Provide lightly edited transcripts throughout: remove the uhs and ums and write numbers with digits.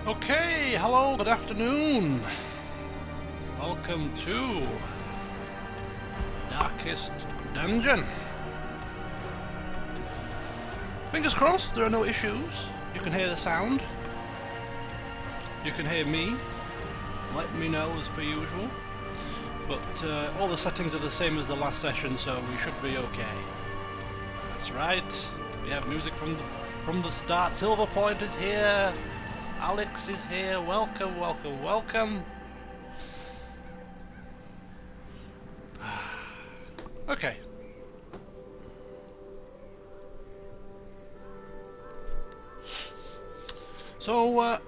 Okay, hello, good afternoon. Welcome to Darkest Dungeon. Fingers crossed, there are no issues. You can hear the sound. You can hear me. Let me know as per usual. But all the settings are the same as the last session, so we should be okay. That's right. We have music from the start. Silverpoint is here. Alex is here. Welcome, welcome, welcome. Okay. So,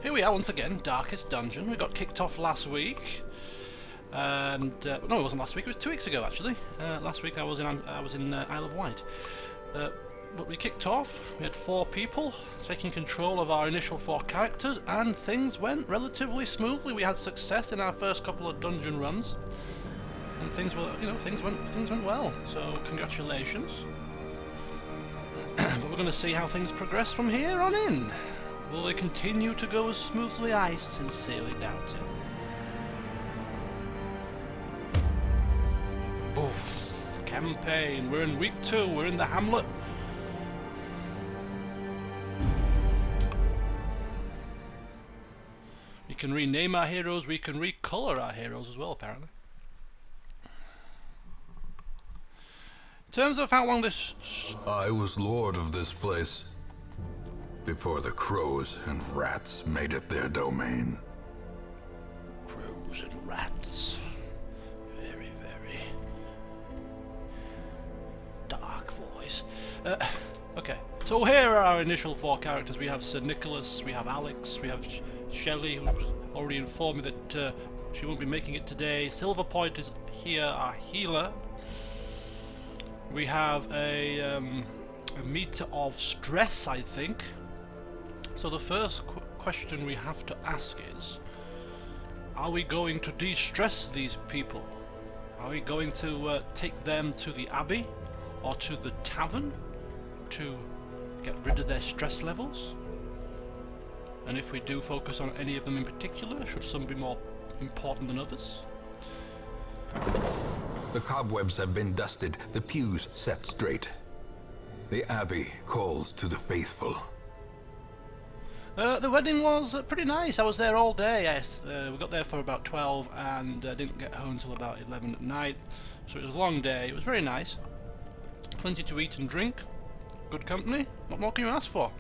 here we are once again, Darkest Dungeon. We got kicked off last week. And, no, it wasn't last week, it was 2 weeks ago actually. Last week I was in Isle of Wight. But we kicked off, we had 4 people taking control of our initial 4 characters, and things went relatively smoothly. We had success in our first couple of dungeon runs, and things were, things went well. So congratulations. But we're going to see how things progress from here on in. Will they continue to go as smoothly? I sincerely doubt it. Oof. Campaign. We're in week 2. We're in the Hamlet. We can rename our heroes, we can recolor our heroes as well, apparently. In terms of how long this... I was lord of this place before the crows and rats made it their domain. Crows and rats. Very, very dark voice. Okay, so here are our initial 4 characters. We have Sir Nicholas, we have Alex, we have Shelley, who's already informed me that she won't be making it today. Silverpoint is here, our healer. We have a meter of stress, I think. So the first question we have to ask is, are we going to de-stress these people? Are we going to take them to the Abbey or to the tavern to get rid of their stress levels? And if we do focus on any of them in particular, should some be more important than others? The cobwebs have been dusted, the pews set straight. The Abbey calls to the faithful. The wedding was pretty nice. I was there all day. We got there for about 12 and didn't get home until about 11 at night. So it was a long day. It was very nice. Plenty to eat and drink. Good company. What more can you ask for?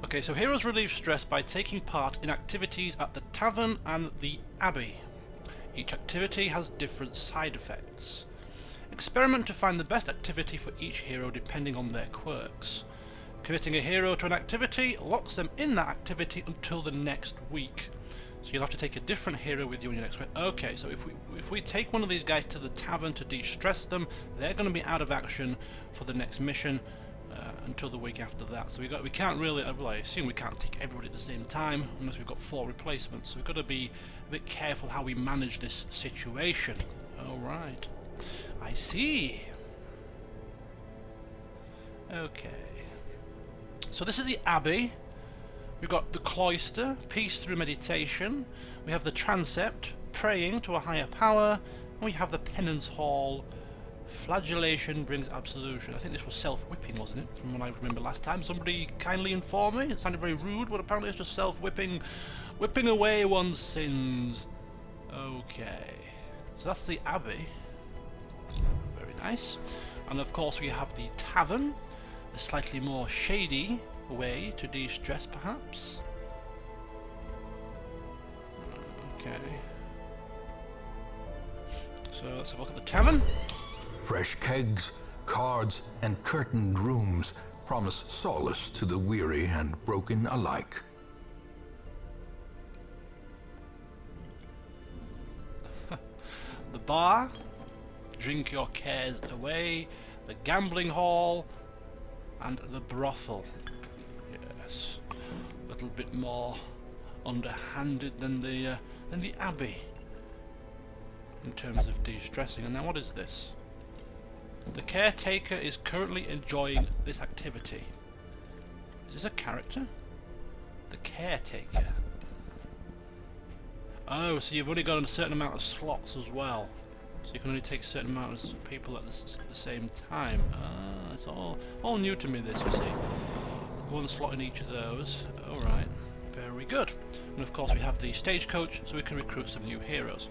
Okay, so heroes relieve stress by taking part in activities at the tavern and the abbey. Each activity has different side effects. Experiment to find the best activity for each hero depending on their quirks. Committing a hero to an activity locks them in that activity until the next week. So you'll have to take a different hero with you in your next week. Okay, so if we take one of these guys to the tavern to de-stress them, they're going to be out of action for the next mission. Until the week after that, so we can't really. Well, I assume we can't take everybody at the same time unless we've got 4 replacements. So we've got to be a bit careful how we manage this situation. All right, I see. Okay, so this is the Abbey. We've got the cloister, peace through meditation. We have the transept, praying to a higher power, and we have the penance hall. Flagellation brings absolution. I think this was self-whipping, wasn't it? From what I remember last time. Somebody kindly informed me. It sounded very rude, but apparently it's just self-whipping. Whipping away one's sins. Okay. So that's the Abbey. Very nice. And of course we have the tavern. A slightly more shady way to de-stress, perhaps. Okay. So let's have a look at the tavern. Fresh kegs, cards, and curtained rooms promise solace to the weary and broken alike. The bar, drink your cares away. The gambling hall, and the brothel. Yes, a little bit more underhanded than the Abbey in terms of de-stressing. And now what is this? The caretaker is currently enjoying this activity. Is this a character? The caretaker. Oh, so you've only got a certain amount of slots as well. So you can only take a certain amount of people at the same time. Ah, it's all new to me, this, you see. One slot in each of those. Alright, very good. And of course we have the stagecoach, so we can recruit some new heroes.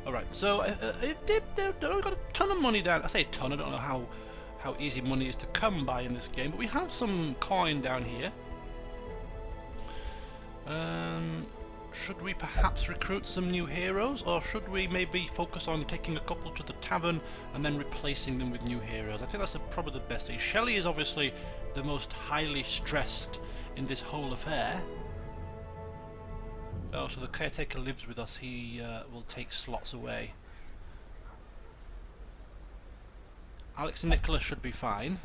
Alright, so we've got a ton of money down. I say a ton, I don't know how easy money is to come by in this game, but we have some coin down here. Should we perhaps recruit some new heroes, or should we maybe focus on taking a couple to the tavern and then replacing them with new heroes? I think that's probably the best thing. Shelley is obviously the most highly stressed in this whole affair. Oh, so the caretaker lives with us. He will take slots away. Alex and Nicholas should be fine.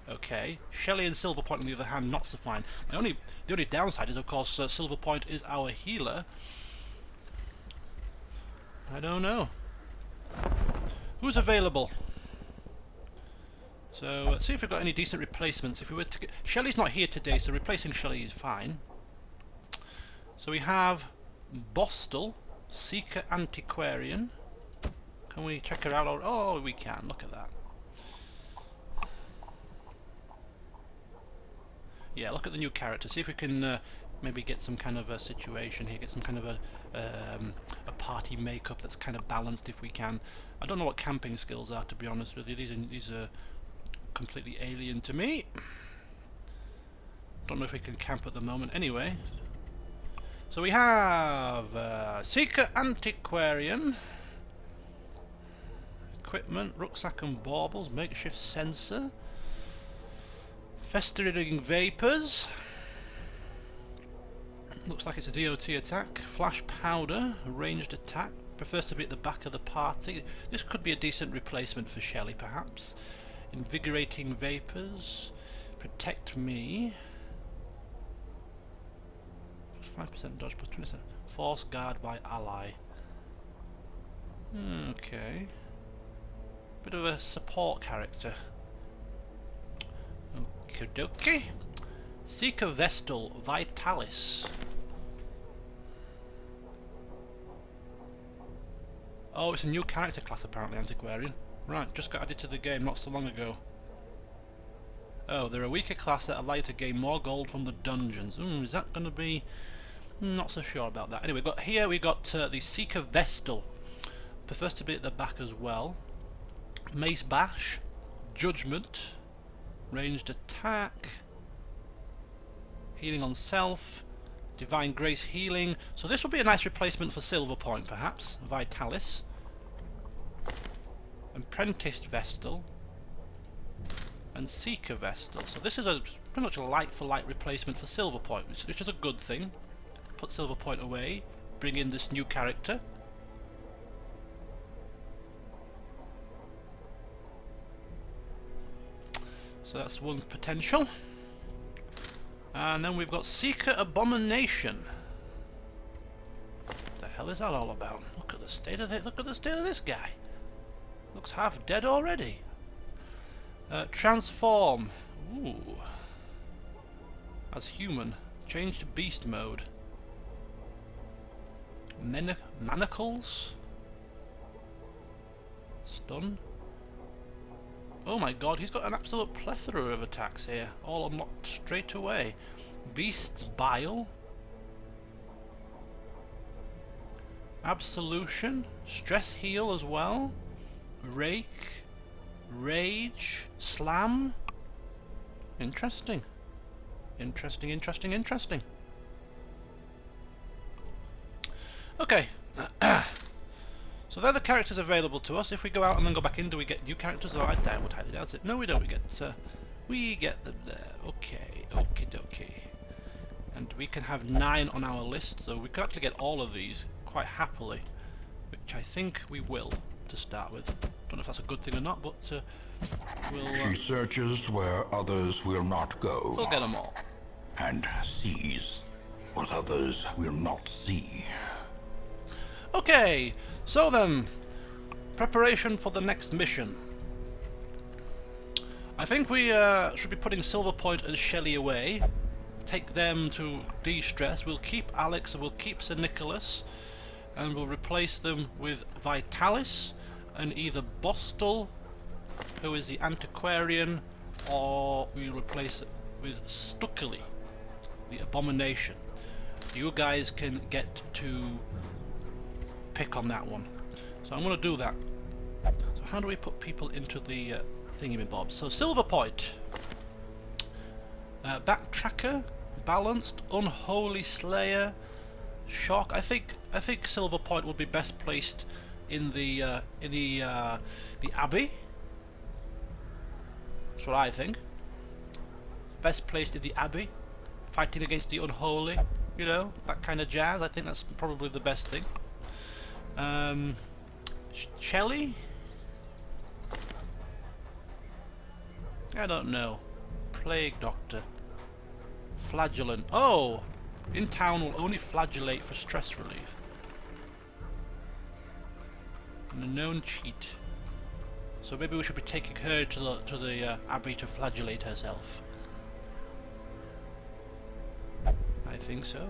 Okay. Shelley and Silverpoint, on the other hand, not so fine. The only downside is, of course, Silverpoint is our healer. I don't know. Who's available? So let's see if we've got any decent replacements. If we were to get... Shelley's not here today, so replacing Shelley is fine. So we have Bostel, Seeker Antiquarian. Can we check her out? Oh, we can. Look at that. Yeah, look at the new character. See if we can maybe get some kind of a situation here. Get some kind of a party makeup that's kind of balanced if we can. I don't know what camping skills are, to be honest with you. These are completely alien to me. Don't know if we can camp at the moment. Anyway. So we have Seeker Antiquarian, equipment, rucksack and baubles, makeshift sensor, festering vapors, looks like it's a DOT attack, flash powder, ranged attack, prefers to be at the back of the party. This could be a decent replacement for Shelley perhaps. Invigorating vapors, protect me. 5% dodge plus 27. Force guard by ally. Okay. Bit of a support character. Okie dokie. Seeker Vestal Vitalis. Oh, it's a new character class apparently, Antiquarian. Right, just got added to the game not so long ago. Oh, they're a weaker class that allow you to gain more gold from the dungeons. Is that going to be... Not so sure about that. Anyway, we got the Seeker Vestal. Prefers to be at the back as well. Mace Bash, Judgment, ranged attack, healing on self, Divine Grace healing. So this would be a nice replacement for Silverpoint, perhaps. Vitalis, Apprenticed Vestal, and Seeker Vestal. So this is pretty much a like-for-like replacement for Silverpoint, which is a good thing. Put Silverpoint away, bring in this new character. So that's one potential. And then we've got Seeker Abomination. What the hell is that all about? Look at the state of it. Look at the state of this guy. Looks half dead already. Transform. Ooh. As human. Change to beast mode. Manacles. Stun. Oh my god, he's got an absolute plethora of attacks here, all unlocked straight away. Beast's Bile. Absolution. Stress heal as well. Rake. Rage. Slam. Interesting. Interesting, interesting, interesting. Okay. So they're the characters available to us. If we go out and then go back in, do we get new characters? Oh, I would highly doubt it. No, we don't. We get them there. Okay, okie dokie. And we can have 9 on our list, so we could actually get all of these quite happily, which I think we will to start with. Don't know if that's a good thing or not, but we'll. She searches where others will not go. We'll get them all. And sees what others will not see. Okay, so then, preparation for the next mission. I think we should be putting Silverpoint and Shelley away. Take them to de-stress. We'll keep Alex and we'll keep Sir Nicholas, and we'll replace them with Vitalis and either Bostel, who is the antiquarian, or we'll replace it with Stuckely, the abomination. You guys can get to pick on that one. So I'm going to do that. So how do we put people into the thingy-bob? So Silverpoint, Backtracker, Balanced, Unholy Slayer, Shock. I think Silverpoint would be best placed in the Abbey. That's what I think. Best placed in the Abbey, fighting against the Unholy. You know, that kind of jazz. I think that's probably the best thing. Shelley? I don't know. Plague Doctor. Flagellant. Oh! In town will only flagellate for stress relief. And a known cheat. So maybe we should be taking her to the Abbey to flagellate herself. I think so.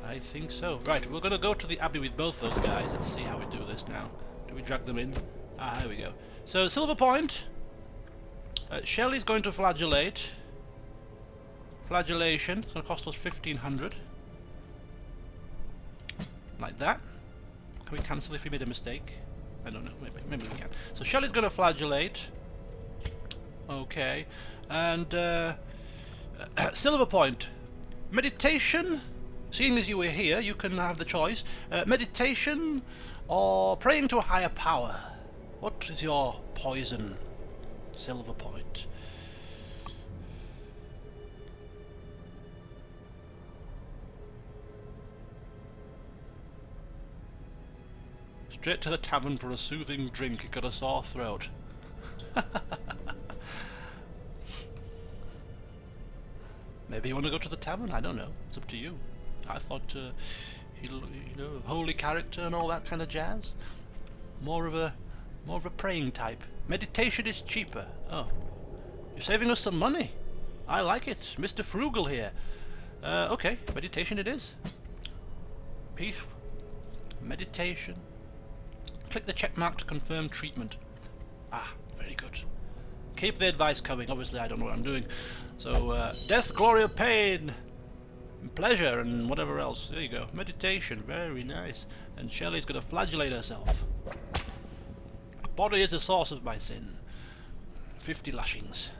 I think so. Right, we're going to go to the Abbey with both those guys. Let's see how we do this now. Do we drag them in? Ah, here we go. So, Silverpoint. Shelley's going to flagellate. Flagellation. It's going to cost us 1,500. Like that. Can we cancel if we made a mistake? I don't know. Maybe we can. So, Shelley's going to flagellate. Okay. And Silverpoint. Meditation. Seeing as you were here, you can have the choice. Meditation or praying to a higher power. What is your poison, Silverpoint? Straight to the tavern for a soothing drink. You got a sore throat. Maybe you want to go to the tavern? I don't know. It's up to you. I thought, you know, holy character and all that kind of jazz. More of a praying type. Meditation is cheaper. Oh, you're saving us some money. I like it, Mr. Frugal here. Okay, meditation it is. Peace. Meditation. Click the check mark to confirm treatment. Ah, very good. Keep the advice coming. Obviously, I don't know what I'm doing. So, death, glory, or pain, pleasure, and whatever else. There you go. Meditation. Very nice. And Shelley's going to flagellate herself. Body is the source of my sin. 50 lashings.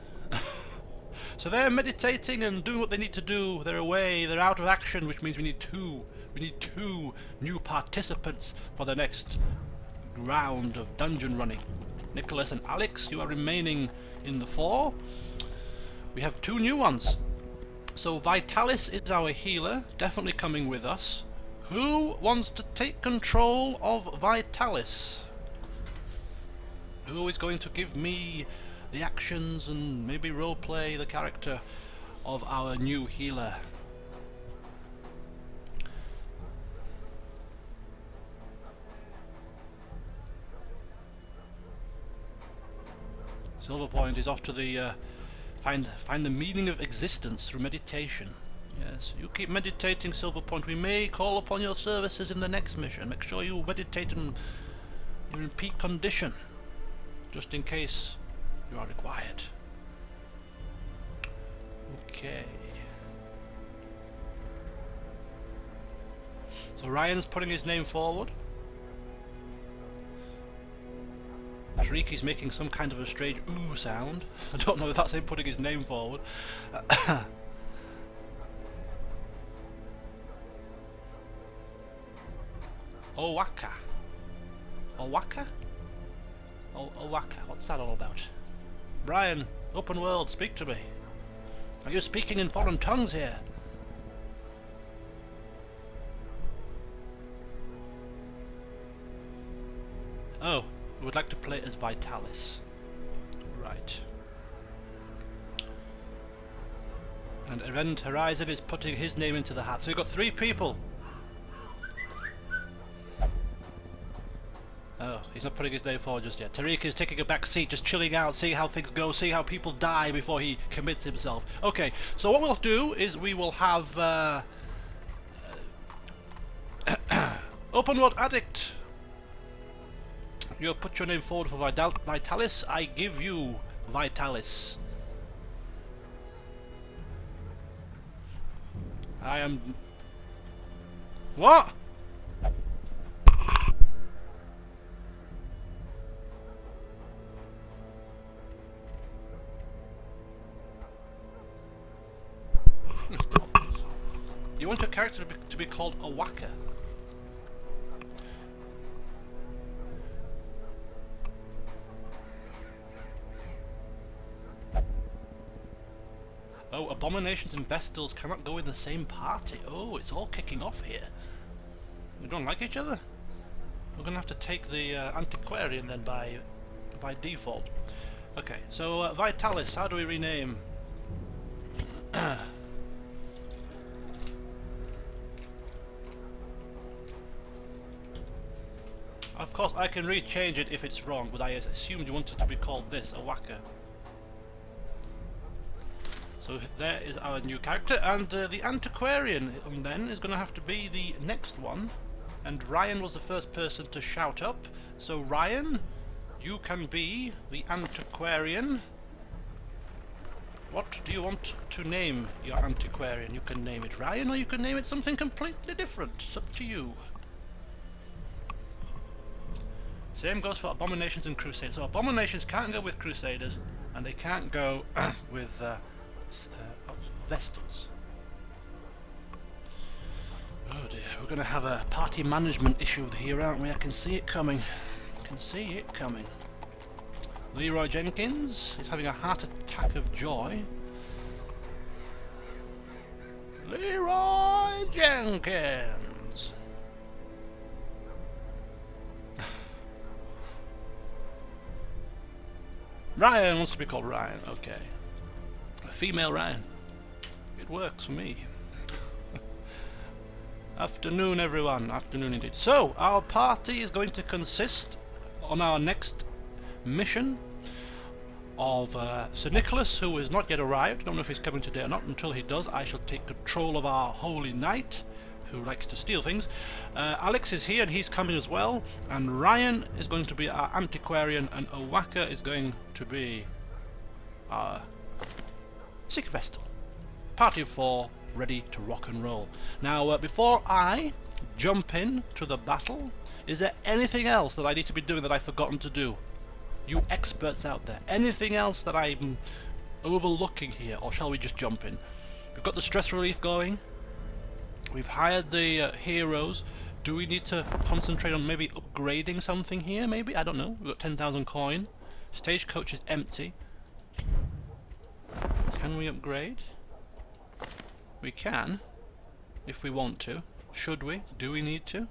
So they're meditating and doing what they need to do. They're away. They're out of action, which means we need two. We need 2 new participants for the next round of dungeon running. Nicholas and Alex, you are remaining in the 4. We have 2 new ones. So Vitalis is our healer, definitely coming with us. Who wants to take control of Vitalis? Who is going to give me the actions and maybe roleplay the character of our new healer? Silverpoint is off to the find the meaning of existence through meditation. Yes, you keep meditating, Silverpoint. We may call upon your services in the next mission. Make sure you meditate and you're in peak condition, just in case you are required. Okay. So Ryan's putting his name forward. Shriky's making some kind of a strange ooh sound. I don't know if that's him putting his name forward. Owaka. Owaka? Owaka. What's that all about? Brian, open world, speak to me. Are you speaking in foreign tongues here? Oh, we would like to play as Vitalis. Right. And Event Horizon is putting his name into the hat. So we've got 3 people. No, he's not putting his name forward just yet. Tariq is taking a back seat, just chilling out, seeing how things go, seeing how people die before he commits himself. Okay, so what we'll do is we will have Open World Addict. You have put your name forward for Vitalis. I give you Vitalis. I am... What? You want your character to be called a whacker? Oh, abominations and vestals cannot go in the same party. Oh, it's all kicking off here. We don't like each other? We're gonna have to take the antiquarian then by default. Okay, so Vitalis, how do we rename? Of course, I can rechange it if it's wrong, but I assumed you wanted to be called this, a whacker. So there is our new character, and the antiquarian then is going to have to be the next one. And Ryan was the first person to shout up. So Ryan, you can be the antiquarian. What do you want to name your antiquarian? You can name it Ryan, or you can name it something completely different. It's up to you. Same goes for abominations and crusaders. So abominations can't go with crusaders, and they can't go with vestals. Oh dear, we're going to have a party management issue here, aren't we? I can see it coming. I can see it coming. Leroy Jenkins is having a heart attack of joy. Leroy Jenkins! Ryan wants to be called Ryan, okay. A female Ryan. It works for me. Afternoon everyone, afternoon indeed. So, our party is going to consist on our next mission of Sir Nicholas, who is not yet arrived. Don't know if he's coming today or not. Until he does, I shall take control of our holy knight, who likes to steal things. Alex is here and he's coming as well. And Ryan is going to be our antiquarian, and Owaka is going to be our Sick Vestal. Party of 4, ready to rock and roll. Now, before I jump in to the battle, is there anything else that I need to be doing that I've forgotten to do? You experts out there, anything else that I'm overlooking here, or shall we just jump in? We've got the stress relief going. We've hired the heroes. Do we need to concentrate on maybe upgrading something here, maybe? I don't know. We've got 10,000 coin. Stagecoach is empty. Can we upgrade? We can, if we want to. Should we? Do we need to?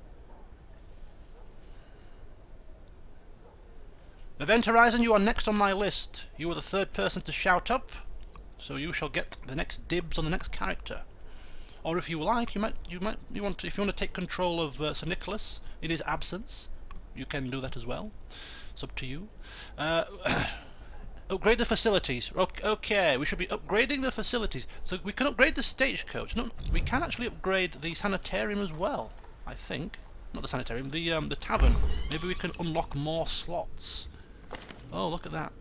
Event Horizon, you are next on my list. You are the third person to shout up, so you shall get the next dibs on the next character. Or if you like, if you want to take control of Sir Nicholas in his absence, you can do that as well. It's up to you. Upgrade the facilities. Okay, we should be upgrading the facilities. So we can upgrade the stagecoach. No, we can actually upgrade the sanitarium as well, I think. Not the sanitarium, the tavern. Maybe we can unlock more slots. Oh, look at that.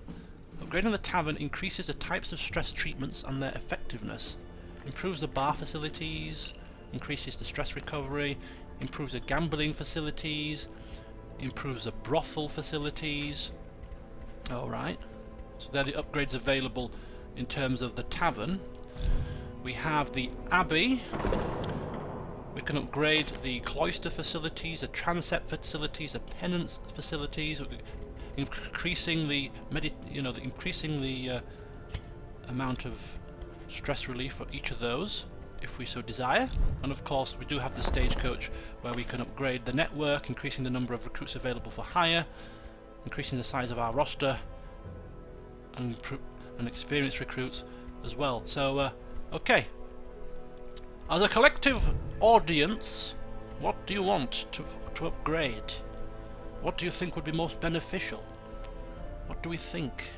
Upgrading the tavern increases the types of stress treatments and their effectiveness. Improves the bar facilities, increases the stress recovery, improves the gambling facilities, improves the brothel facilities. Alright. So they're the upgrades available in terms of the tavern. We have the abbey. We can upgrade the cloister facilities, the transept facilities, the penance facilities, increasing the amount of stress relief for each of those, if we so desire. And of course, we do have the stagecoach, where we can upgrade the network, increasing the number of recruits available for hire, increasing the size of our roster, and experienced recruits as well. So, okay. As a collective audience, what do you want to upgrade? What do you think would be most beneficial? What do we think?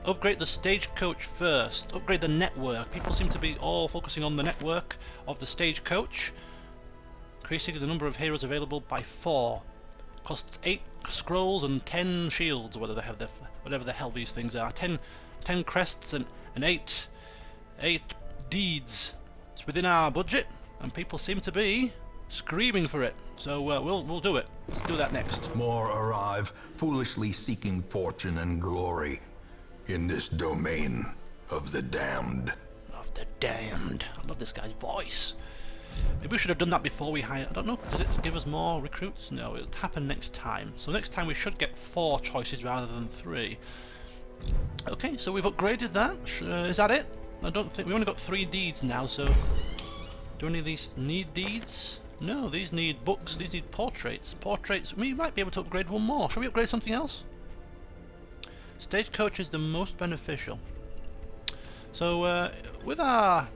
Upgrade the stagecoach first. Upgrade the network. People seem to be all focusing on the network of the stagecoach. Increasing the number of heroes available by 4. Costs 8 scrolls and 10 shields, whatever the hell these things are. 10 crests and 8 deeds. It's within our budget, and people seem to be screaming for it. So we'll do it. Let's do that next. More arrive, foolishly seeking fortune and glory in this domain of the damned. Of the damned. I love this guy's voice. Maybe we should have done that before we hired. I don't know. Does it give us more recruits? No, it'll happen next time. So next time we should get 4 choices rather than 3. Okay, so we've upgraded that. Is that it? I don't think we only got 3 deeds now. So do any of these need deeds? No, these need books. These need portraits. Portraits. We might be able to upgrade 1 more. Shall we upgrade something else? Stagecoach is the most beneficial. So with our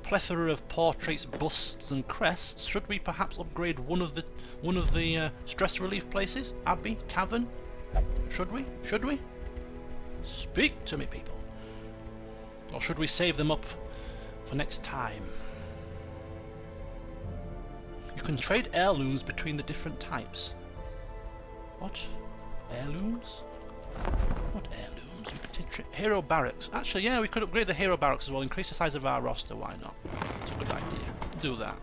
plethora of portraits, busts, and crests, should we perhaps upgrade one of the stress relief places? Abbey, tavern? Should we? Should we? Speak to me, people. Or should we save them up for next time? You can trade heirlooms between the different types. What? Heirlooms? What heirlooms? Hero barracks. Actually, yeah, we could upgrade the hero barracks as well. Increase the size of our roster. Why not? It's a good idea. Do that.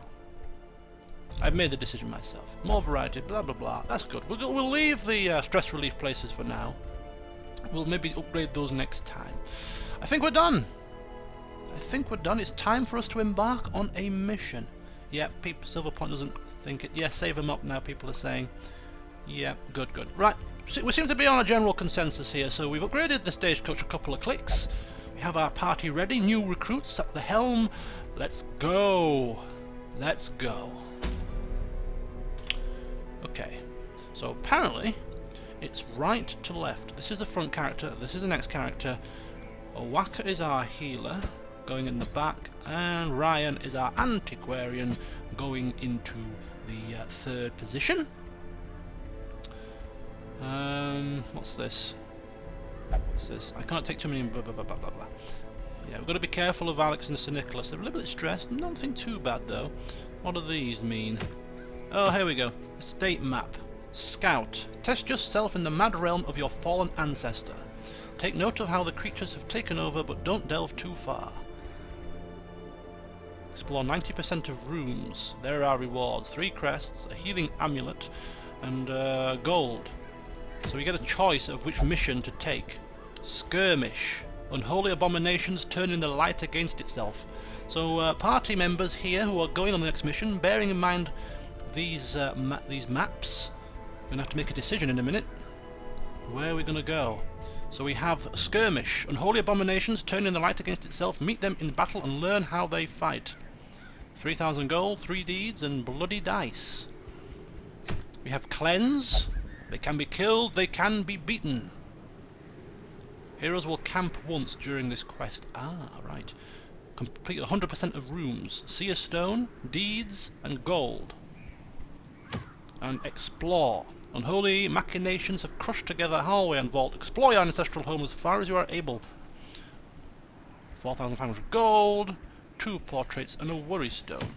I've made the decision myself. More variety. Blah blah blah. That's good. We'll leave the stress relief places for now. We'll maybe upgrade those next time. I think we're done. I think we're done. It's time for us to embark on a mission. Yeah, Silverpoint doesn't think it. Yeah, save them up now. People are saying. Yeah, good. Right. We seem to be on a general consensus here, so we've upgraded the stagecoach a couple of clicks. We have our party ready, new recruits at the helm. Let's go. Let's go. Okay, so apparently it's right to left. This is the front character, this is the next character. Owaka is our healer, going in the back, and Ryan is our antiquarian, going into the 3rd position. What's this? What's this? I can't take too many blah blah blah blah blah blah. Yeah, we've got to be careful of Alex and Sir Nicholas. They're a little bit stressed. Nothing too bad though. What do these mean? Oh, here we go. Estate map. Scout. Test yourself in the mad realm of your fallen ancestor. Take note of how the creatures have taken over, but don't delve too far. Explore 90% of rooms. There are rewards. 3 crests, a healing amulet, and gold. So we get a choice of which mission to take. Skirmish. Unholy abominations turning the light against itself. So party members here who are going on the next mission, bearing in mind these maps, we're going to have to make a decision in a minute. Where are we going to go? So we have Skirmish. Unholy abominations turning the light against itself. Meet them in battle and learn how they fight. 3,000 gold, 3 deeds, and bloody dice. We have Cleanse. They can be killed, they can be beaten. Heroes will camp once during this quest. Ah, right. Complete 100% of rooms. Seer Stone, Deeds, and Gold. And Explore. Unholy machinations have crushed together hallway and vault. Explore your ancestral home as far as you are able. 4,500 gold, 2 portraits, and a worry stone.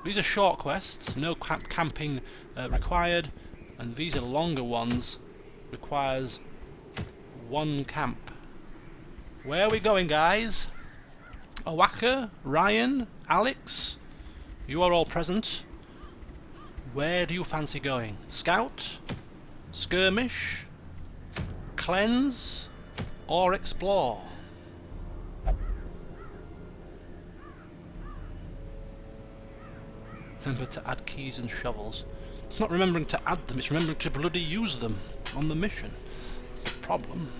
These are short quests, no camping required. And these are longer ones, requires 1 camp. Where are we going, guys? Owaka, Ryan, Alex, you are all present. Where do you fancy going? Scout, Skirmish, Cleanse, or Explore? Remember to add keys and shovels. It's not remembering to add them, it's remembering to bloody use them on the mission. That's the problem.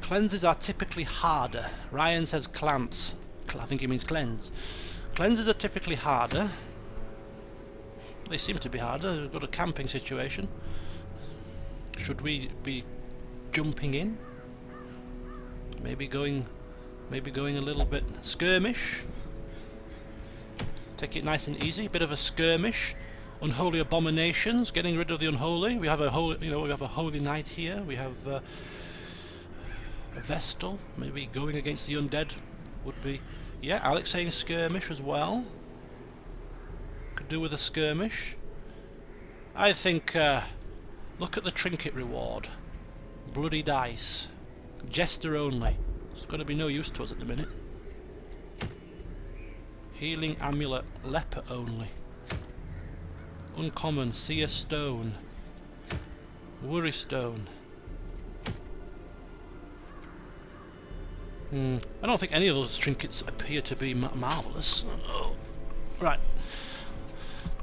Cleanses are typically harder. Ryan says clance. I think he means cleanse. Cleanses are typically harder. They seem to be harder. We've got a camping situation. Should we be jumping in? Maybe going a little bit skirmish. Take it nice and easy. Bit of a skirmish. Unholy abominations. Getting rid of the unholy. We have a holy, we have a holy knight here. We have a vestal. Maybe going against the undead would be. Yeah, Alex saying skirmish as well. Could do with a skirmish. I think. Look at the trinket reward. Bloody dice. Jester only. It's going to be no use to us at the minute. Healing amulet. Leper only. Uncommon. Seer stone. Worry stone. I don't think any of those trinkets appear to be marvellous. Oh. Right.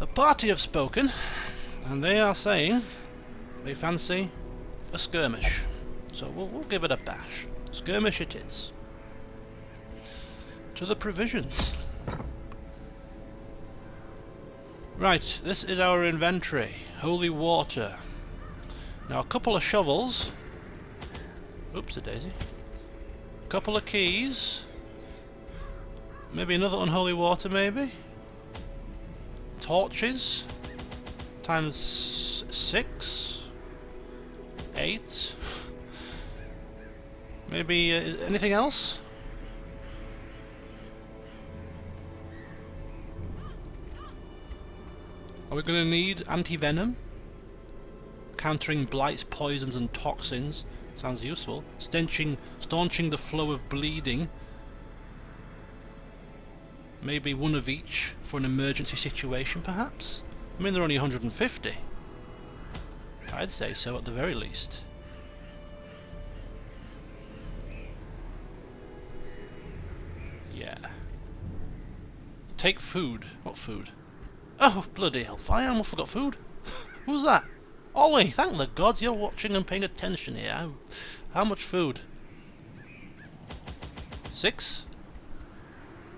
The party have spoken, and they are saying they fancy a skirmish. So we'll give it a bash. Skirmish it is. To the provisions. Right, this is our inventory. Holy water. Now a couple of shovels. Oops-a-daisy. Couple of keys. Maybe another unholy water, maybe. Torches. Times 6. 8. Maybe anything else? Are we going to need anti-venom? Countering blights, poisons and toxins. Sounds useful. Staunching the flow of bleeding. Maybe one of each for an emergency situation, perhaps? I mean, they're only 150. I'd say so at the very least. Yeah. Take food. What food? Oh, bloody hell. I almost forgot food. Who's that? Ollie, thank the gods you're watching and paying attention here. How much food? 6?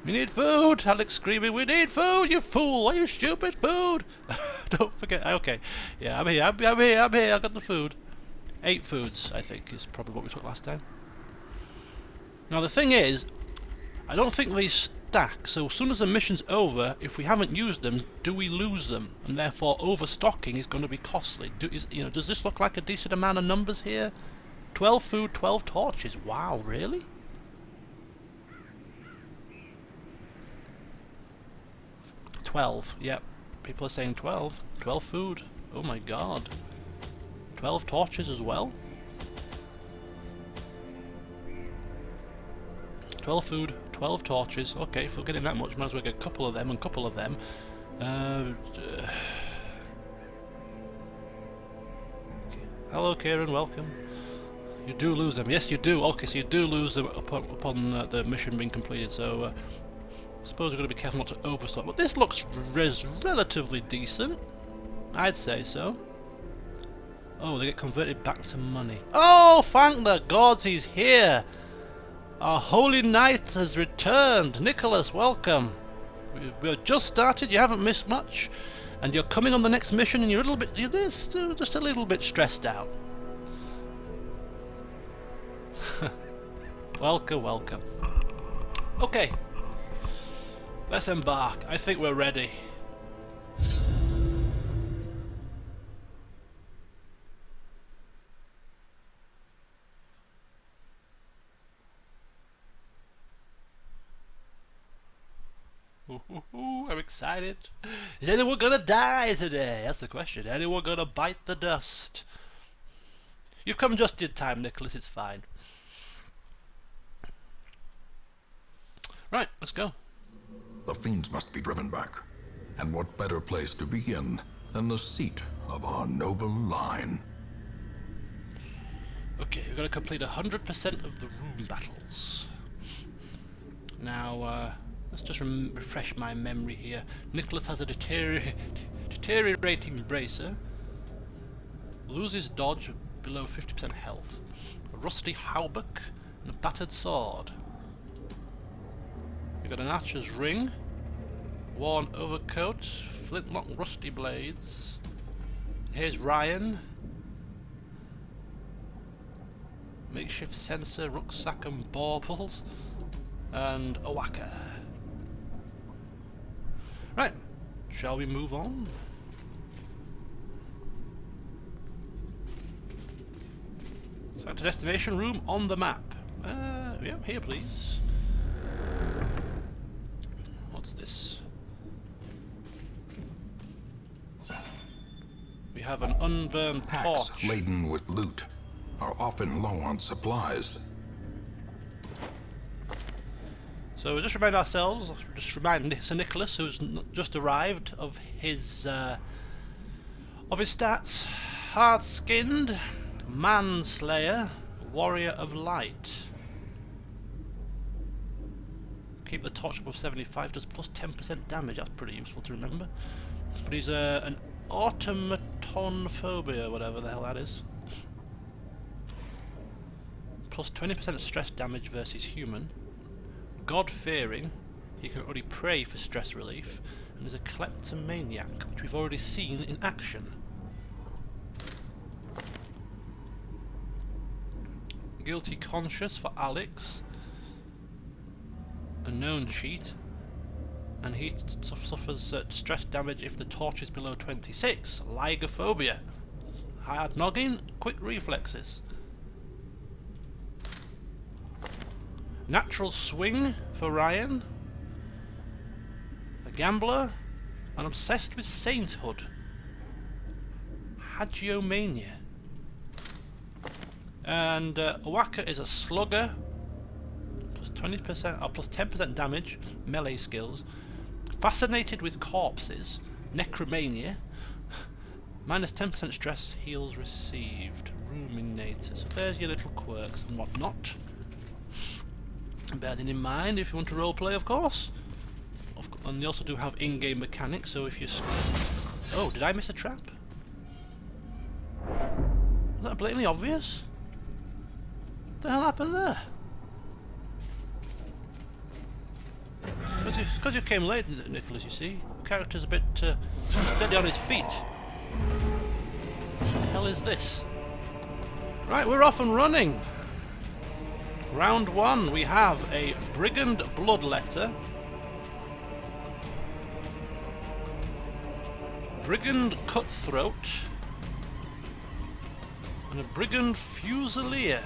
We need food! Alex screaming, we need food, you fool! Are you stupid? Food! Don't forget. Okay. Yeah, I'm here, I'm here, I got the food. 8 foods, I think, is probably what we took last time. Now the thing is, I don't think these stack, so as soon as the mission's over, if we haven't used them, do we lose them? And therefore overstocking is going to be costly. Does this look like a decent amount of numbers here? 12 food, 12 torches. Wow, really? Yep. People are saying 12. 12 food. Oh my god. 12 torches as well. 12 food, 12 torches. Okay, if we're getting that much, might as well get a couple of them and a couple of them. Hello, Kieran. Welcome. You do lose them. Yes, you do. Okay, so you do lose them upon the mission being completed. So. I suppose we're going to be careful not to overstock, but this looks relatively decent. I'd say so. Oh, they get converted back to money. Oh, thank the gods he's here! Our holy knight has returned. Nicholas, welcome. We're just started, you haven't missed much, and you're coming on the next mission and you're just a little bit stressed out. Welcome. Okay. Let's embark. I think we're ready. I'm excited. Is anyone gonna die today? That's the question. Anyone gonna bite the dust? You've come just in time, Nicholas. It's fine. Right, let's go. The fiends must be driven back. And what better place to begin than the seat of our noble line? Okay, we're going to complete 100% of the room battles. Now, let's just refresh my memory here. Nicholas has a deteriorating bracer. Loses dodge below 50% health. A rusty hauberk and a battered sword. We've got an archer's ring, worn overcoat, flintlock rusty blades. Here's Ryan. makeshift sensor, rucksack and baubles, and a whacker. Right, shall we move on? Select a destination room on the map. Yeah, here please. What's this? We have an unburned Packs torch. laden with loot are often low on supplies. So just remind ourselves, Sir Nicholas, who's just arrived, of his stats: hard-skinned, manslayer, warrior of light. Keep the torch above 75, does plus 10% damage. That's pretty useful to remember. But he's an automatonphobia, whatever the hell that is. Plus 20% stress damage versus human. God-fearing, he can only pray for stress relief, and is a kleptomaniac, which we've already seen in action. Guilty conscious for Alex, a known cheat, and he suffers stress damage if the torch is below 26. Lygophobia, hard noggin, quick reflexes. Natural swing for Ryan, a gambler, and obsessed with sainthood. Hagiomania. And Waka is a slugger, plus 20% or plus 10% damage, melee skills. Fascinated with corpses, necromania, minus 10% stress, heals received. Ruminator. So there's your little quirks and whatnot. Bear that in mind if you want to roleplay, of course. And they also do have in-game mechanics, so if you... Oh, did I miss a trap? Was that blatantly obvious? What the hell happened there? Because you came late, Nicholas, you see. Character's a bit steady on his feet. What the hell is this? Right, we're off and running. Round 1, we have a Brigand Bloodletter, Brigand Cutthroat, and a Brigand Fusilier.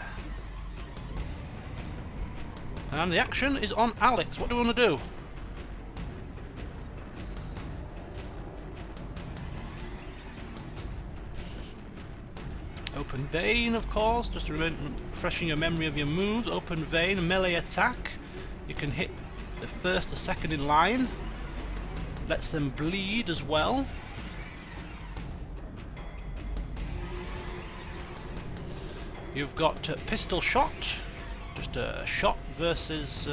And the action is on Alex. What do we want to do? Open vein, of course, just to refreshing your memory of your moves. Open vein, melee attack. You can hit the first or second in line. Lets them bleed as well. You've got pistol shot. Just a shot versus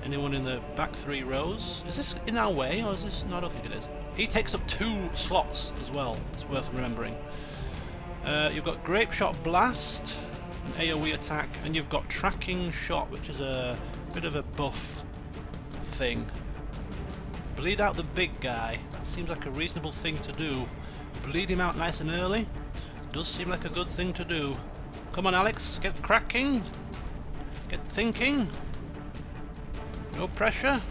anyone in the back 3 rows. Is this in our way, or is this... No, I don't think it is. He takes up 2 slots as well. It's worth remembering. You've got Grape Shot Blast, an AoE attack, and you've got Tracking Shot, which is a bit of a buff thing. Bleed out the big guy. That seems like a reasonable thing to do. Bleed him out nice and early. Does seem like a good thing to do. Come on, Alex, get cracking. Get thinking. No pressure.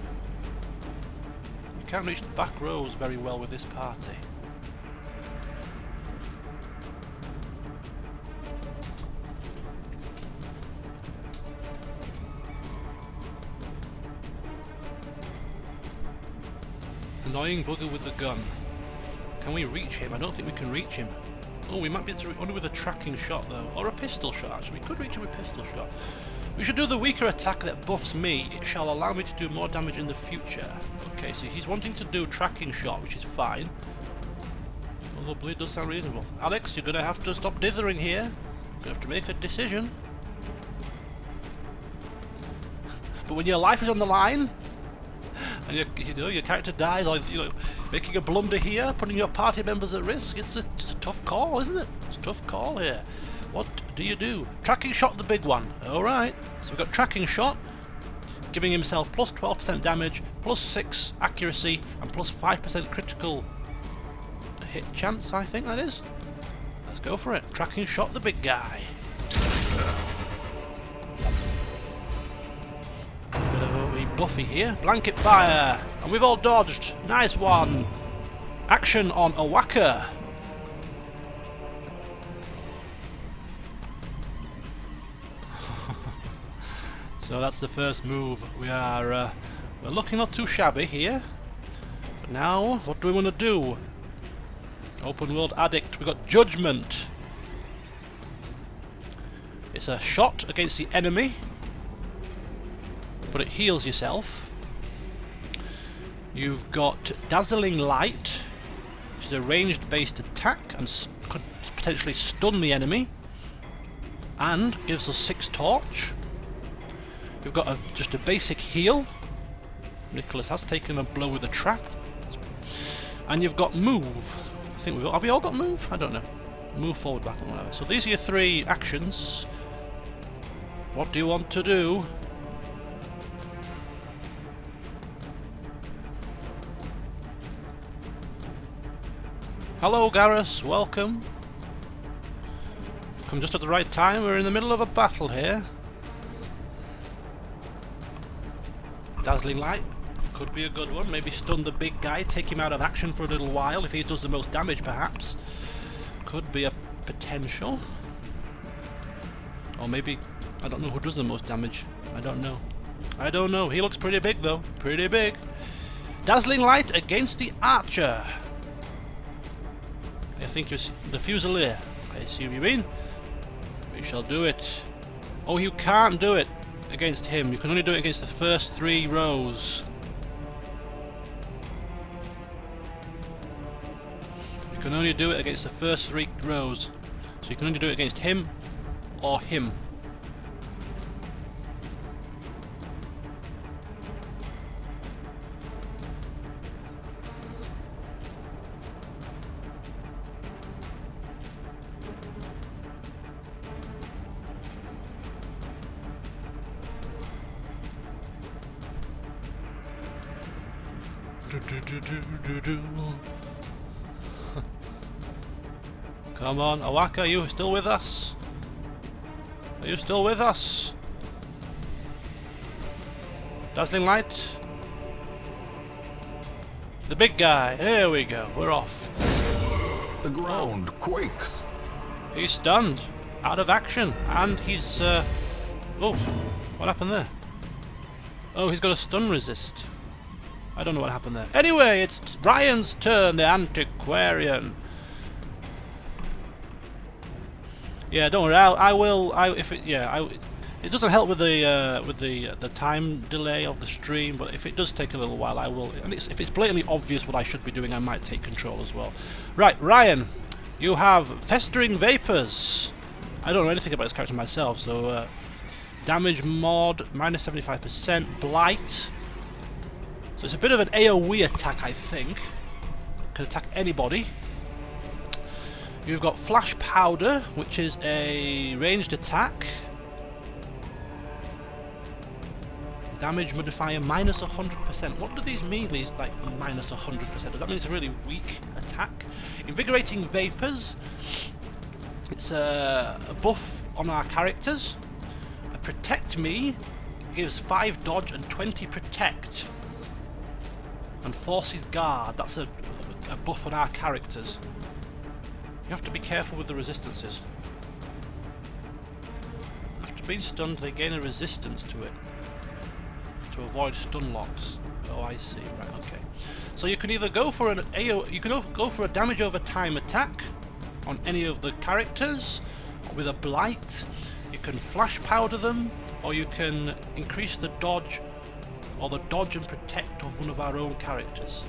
You can't reach the back rows very well with this party. Annoying bugger with the gun. Can we reach him? I don't think we can reach him. Oh, we might be able to only with a tracking shot though, or a pistol shot actually. We could reach him with a pistol shot. We should do the weaker attack that buffs me. It shall allow me to do more damage in the future. Okay, so he's wanting to do tracking shot, which is fine. Although bleed does sound reasonable. Alex, you're gonna have to stop dithering here. You're gonna have to make a decision. But when your life is on the line, and your character dies, or making a blunder here, putting your party members at risk, it's a tough call, isn't it? It's a tough call here. What do you do? Tracking shot, the big one. Alright, so we've got tracking shot, giving himself plus 12% damage, plus 6 accuracy, and plus 5% critical hit chance, I think that is. Let's go for it. Tracking shot, the big guy. Buffy here. Blanket fire! And we've all dodged. Nice one! Action on Awaka! So that's the first move. We're looking not too shabby here. But now, what do we want to do? Open World Addict. We've got Judgment. It's a shot against the enemy, but it heals yourself. You've got Dazzling Light, which is a ranged based attack and could potentially stun the enemy, and gives us 6 torch. You've got just a basic heal. Nicholas has taken a blow with a trap. And you've got Move. I think have we all got Move? I don't know. Move, forward, back, and whatever. So these are your 3 actions. What do you want to do? Hello, Garrus. Welcome. Come just at the right time. We're in the middle of a battle here. Dazzling Light could be a good one. Maybe stun the big guy, take him out of action for a little while if he does the most damage, perhaps. Could be a potential. Or maybe, I don't know who does the most damage. I don't know. I don't know. He looks pretty big though. Pretty big. Dazzling Light against the Archer. I think you're the Fusilier. I assume you mean. We shall do it. Oh, you can't do it against him. You can only do it against the first 3 rows. You can only do it against the first 3 rows. So you can only do it against him or him. Come on, Awaka, are you still with us? Are you still with us? Dazzling Light. The big guy. Here we go. We're off. The ground quakes. He's stunned. Out of action. And he's... oh, what happened there? Oh, he's got a stun resist. I don't know what happened there. Anyway, it's Ryan's turn, the Antiquarian. Yeah, don't worry. It doesn't help with the time delay of the stream, but if it does take a little while, I will. And if it's blatantly obvious what I should be doing, I might take control as well. Right, Ryan, you have Festering Vapors. I don't know anything about this character myself, so damage mod minus 75%, blight. So it's a bit of an AoE attack, I think. Can attack anybody. You've got Flash Powder, which is a ranged attack. Damage modifier minus 100%. What do these mean, these like minus 100%? Does that mean it's a really weak attack? Invigorating Vapors. It's a buff on our characters. A Protect Me gives 5 dodge and 20 protect. And Forces Guard, that's a buff on our characters. You have to be careful with the resistances. After being stunned, they gain a resistance to it to avoid stun locks. Oh, I see. Right. Okay. So you can either go for an go for a damage over time attack on any of the characters with a blight. You can flash powder them, or you can increase the dodge or the dodge and protect of one of our own characters.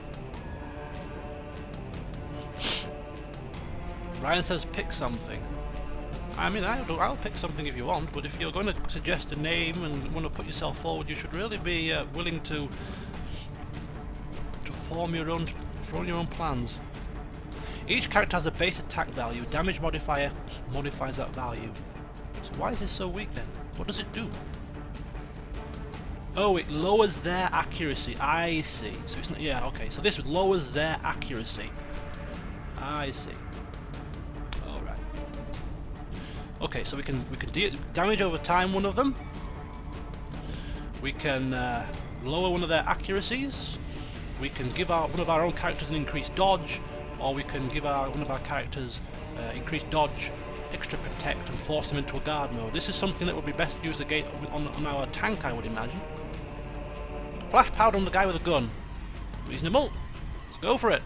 Ryan says pick something. I mean, I'll pick something if you want, but if you're going to suggest a name and want to put yourself forward, you should really be willing to form your own plans. Each character has a base attack value. Damage modifier modifies that value. So why is this so weak then? What does it do? Oh, it lowers their accuracy. I see. So it's not. Yeah. Okay. So this lowers their accuracy. I see. Okay, so we can damage over time one of them. We can lower one of their accuracies. We can give one of our own characters an increased dodge, or we can give one of our characters increased dodge, extra protect, and force them into a guard mode. This is something that would be best used again on our tank, I would imagine. Flash powder on the guy with a gun. Reasonable. Let's go for it.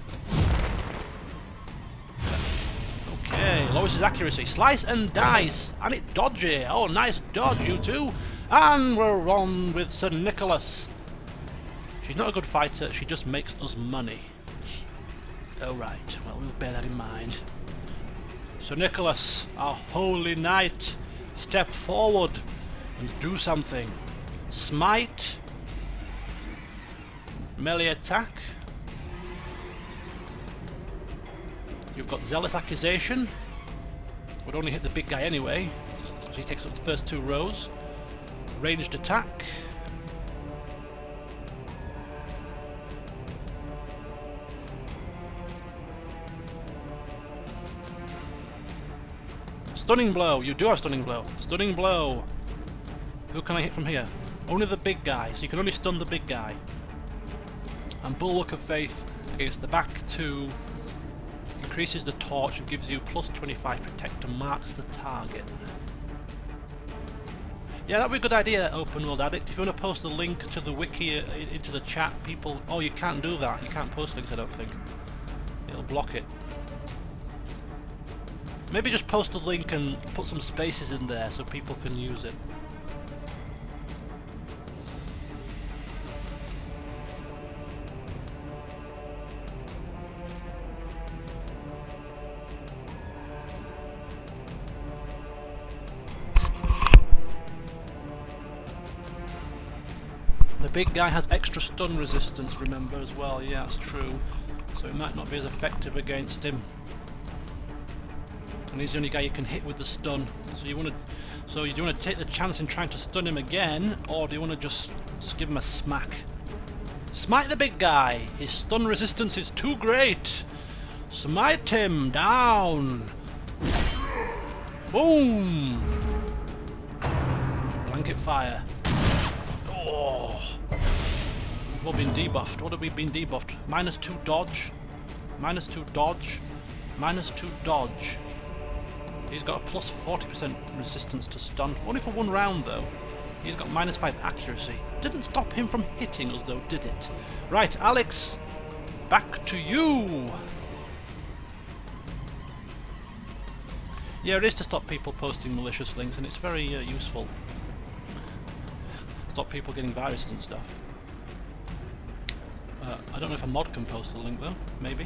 Okay, lowers his accuracy. Slice and dice, and it dodgy. Oh, nice dodge, you two. And we're on with Sir Nicholas. She's not a good fighter, she just makes us money. Oh right, well, we'll bear that in mind. Sir Nicholas, our holy knight, step forward and do something. Smite. Melee attack. You've got Zealous Accusation. Would only hit the big guy anyway, because he takes up the first 2 rows. Ranged attack. Stunning blow. You do have stunning blow. Stunning blow. Who can I hit from here? Only the big guy, so you can only stun the big guy. And Bulwark of Faith against the back 2. Increases the torch and gives you plus 25 protect and marks the target. Yeah, that'd be a good idea, Open World Addict. If you want to post the link to the wiki into the chat, people... Oh, you can't do that. You can't post links, I don't think. It'll block it. Maybe just post a link and put some spaces in there so people can use it. The big guy has extra stun resistance, remember, as well. Yeah, that's true. So it might not be as effective against him. And he's the only guy you can hit with the stun. So do you want to take the chance in trying to stun him again, or do you want to just give him a smack? Smite the big guy. His stun resistance is too great. Smite him down. Boom. Blanket fire. Oh. We've all been debuffed. What have we been debuffed? -2 dodge. -2 dodge. -2 dodge. He's got a plus 40% resistance to stun. Only for 1 round though. He's got -5 accuracy. Didn't stop him from hitting us though, did it? Right, Alex. Back to you. Yeah, it is to stop people posting malicious links, and it's very useful. Stop people getting viruses and stuff. I don't know if a mod can post the link though. Maybe.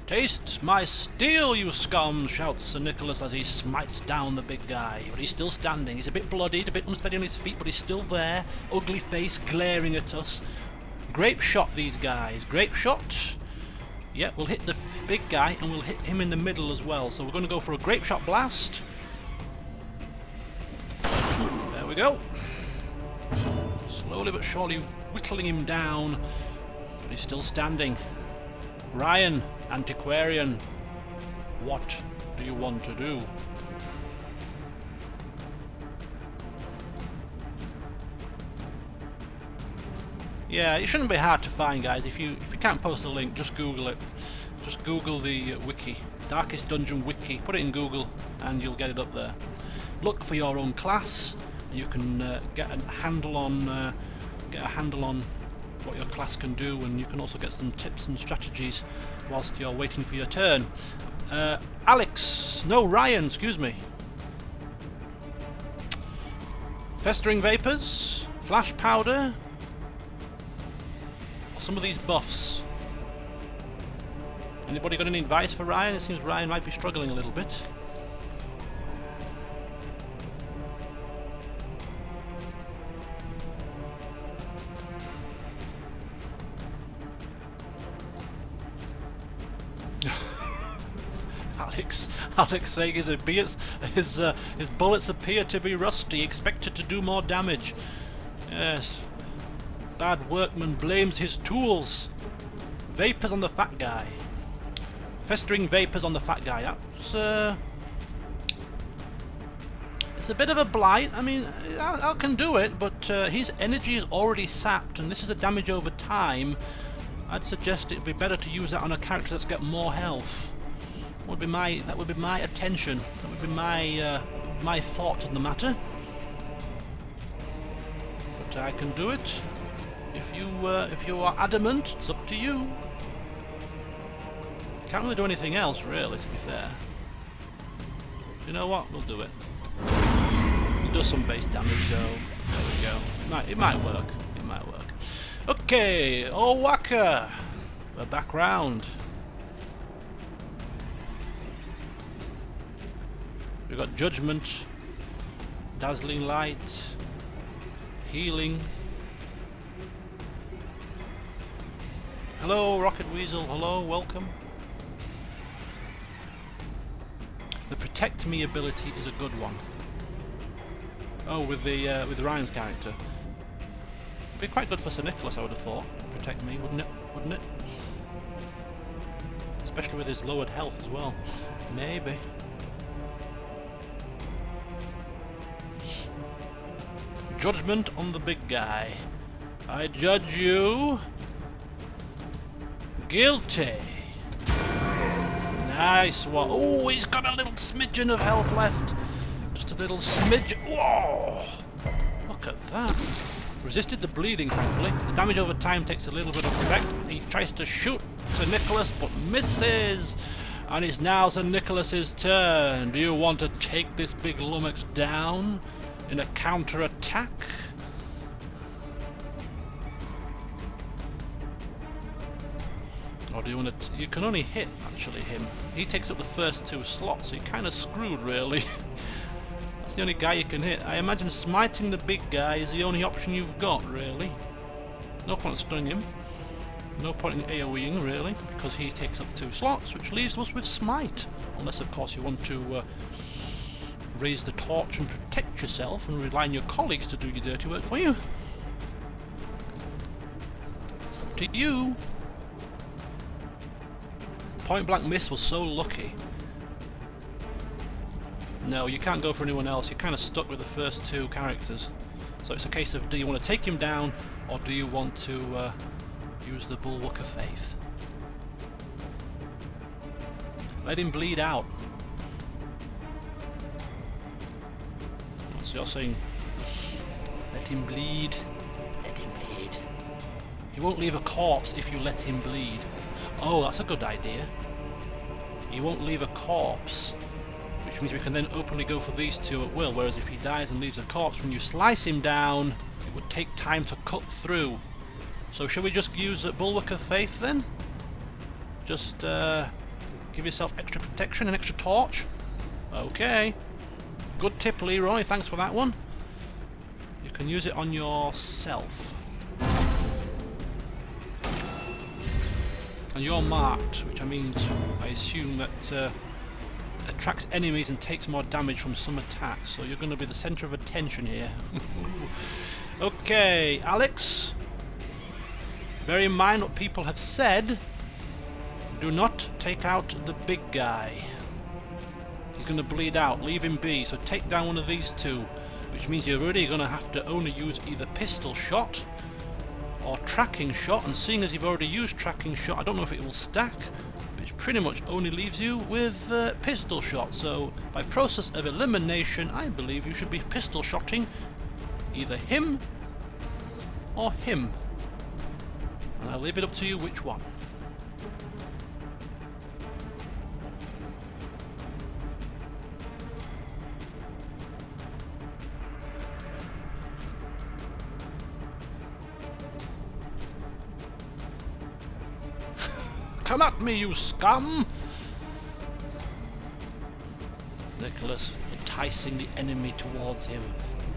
Taste my steel, you scum! Shouts Sir Nicholas as he smites down the big guy. But he's still standing. He's a bit bloodied, a bit unsteady on his feet, but he's still there. Ugly face glaring at us. Grape shot, these guys. Grape shot. Yeah, we'll hit the big guy and we'll hit him in the middle as well. So we're going to go for a grape shot blast. There we go. Slowly but surely whittling him down. But he's still standing. Ryan, Antiquarian, what do you want to do? Yeah, it shouldn't be hard to find, guys. If you can't post a link, just Google it. Just Google the wiki, Darkest Dungeon wiki. Put it in Google, and you'll get it up there. Look for your own class. You can get a handle on what your class can do, and you can also get some tips and strategies whilst you're waiting for your turn. Ryan, excuse me. Festering Vapors, Flash Powder, some of these buffs. Anybody got any advice for Ryan? It seems Ryan might be struggling a little bit. Alex saying his bullets appear to be rusty, expected to do more damage. Yes. Bad workman blames his tools. Vapors on the fat guy. Festering vapors on the fat guy. That's It's a bit of a blight. I mean, I can do it, but his energy is already sapped, and this is a damage over time. I'd suggest it'd be better to use that on a character that's got more health. That would be my attention. That would be my thoughts on the matter. But I can do it. If you are adamant, it's up to you. Can't really do anything else, really, to be fair. You know what? We'll do it. It does some base damage, so there we go. It might work. It might work. Okay, Owaka. We're back round. We've got Judgment, Dazzling Light, Healing. Hello, Rocket Weasel. Hello, welcome. The Protect Me ability is a good one. Oh, with Ryan's character. It'd be quite good for Sir Nicholas, I would have thought. Protect Me, wouldn't it? Wouldn't it? Especially with his lowered health as well. Maybe. Judgment on the big guy. I judge you guilty. Nice one. Oh, he's got a little smidgen of health left. Just a little smidge. Whoa! Look at that. Resisted the bleeding, thankfully. The damage over time takes a little bit of effect. He tries to shoot Sir Nicholas, but misses. And it's now Sir Nicholas's turn. Do you want to take this big lummox down in a counter-attack? Or do you want to... You can only hit, actually, him. He takes up the first 2 slots, so you're kind of screwed, really. That's the only guy you can hit. I imagine smiting the big guy is the only option you've got, really. No point in stunning him. No point in AoEing, really, because he takes up 2 slots, which leaves us with Smite. Unless, of course, you want to raise the torch and protect yourself and rely on your colleagues to do your dirty work for you. It's up to you. Point Blank Miss was so lucky. No, you can't go for anyone else. You're kind of stuck with the first 2 characters. So it's a case of, do you want to take him down, or do you want to use the Bulwark of Faith? Let him bleed out. So you're saying, let him bleed. Let him bleed. He won't leave a corpse if you let him bleed. Oh, that's a good idea. He won't leave a corpse, which means we can then openly go for these 2 at will, whereas if he dies and leaves a corpse, when you slice him down, it would take time to cut through. So shall we just use the Bulwark of Faith then? Just give yourself extra protection and extra torch? Okay. Good tip, Leroy, thanks for that one. You can use it on yourself. And you're marked, which means I assume that attracts enemies and takes more damage from some attacks, so you're going to be the centre of attention here. Okay, Alex, bear in mind what people have said. Do not take out the big guy. He's going to bleed out, leave him be, so take down one of these 2, which means you're really going to have to only use either pistol shot or tracking shot, and seeing as you've already used tracking shot, I don't know if it will stack, which pretty much only leaves you with pistol shot. So by process of elimination, I believe you should be pistol shotting either him or him, and I'll leave it up to you which one. Come at me, you scum! Nicholas enticing the enemy towards him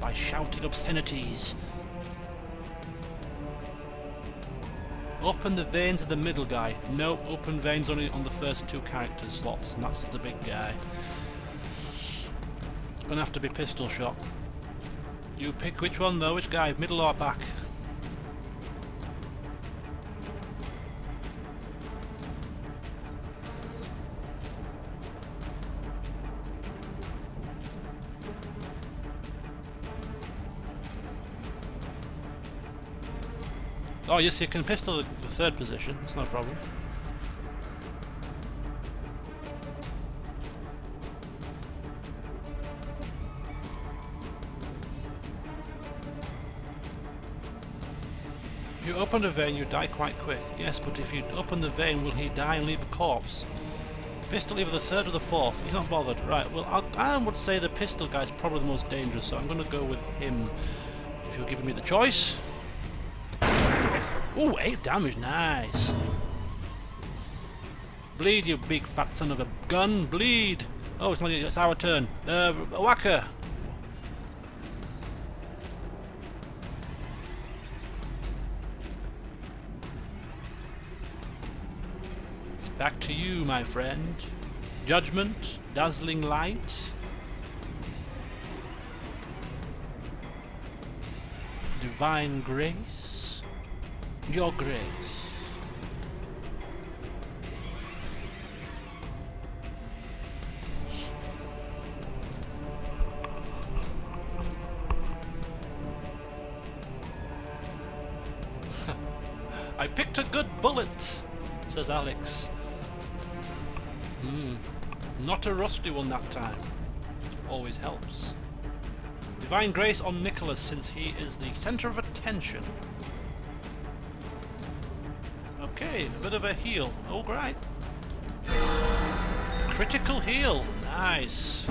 by shouting obscenities. Open the veins of the middle guy. No, open veins only on the first 2 character slots, and that's the big guy. Gonna have to be pistol shot. You pick which one though, which guy, middle or back? Oh yes, you can pistol the third position, it's no problem. If you open a vein, you die quite quick. Yes, but if you open the vein, will he die and leave a corpse? Pistol either the third or the fourth. He's not bothered. Right, well, I would say the pistol guy's probably the most dangerous, so I'm going to go with him if you're giving me the choice. Ooh, 8 damage, nice. Bleed, you big fat son of a gun, bleed. Oh, it's our turn. Whacker. Back to you, my friend. Judgment, dazzling light. Divine grace. Your grace. I picked a good bullet, says Alex. Not a rusty one that time. Always helps. Divine grace on Nicholas, since he is the centre of attention. Okay, a bit of a heal. Oh, great. Critical heal. Nice.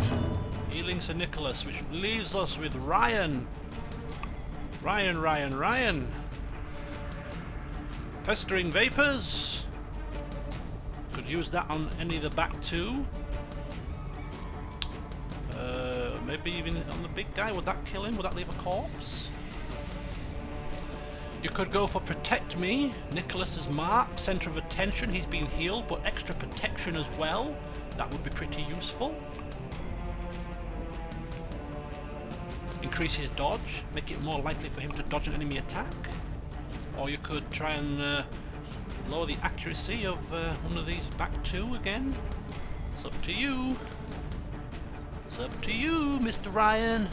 Healing Sir Nicholas, which leaves us with Ryan. Ryan. Festering Vapours. Could use that on any of the back two. Maybe even on the big guy. Would that kill him? Would that leave a corpse? You could go for Protect Me. Nicholas is marked, centre of attention. He's been healed, but extra protection as well. That would be pretty useful. Increase his dodge. Make it more likely for him to dodge an enemy attack. Or you could try and lower the accuracy of one of these back two again. It's up to you. It's up to you, Mr. Ryan.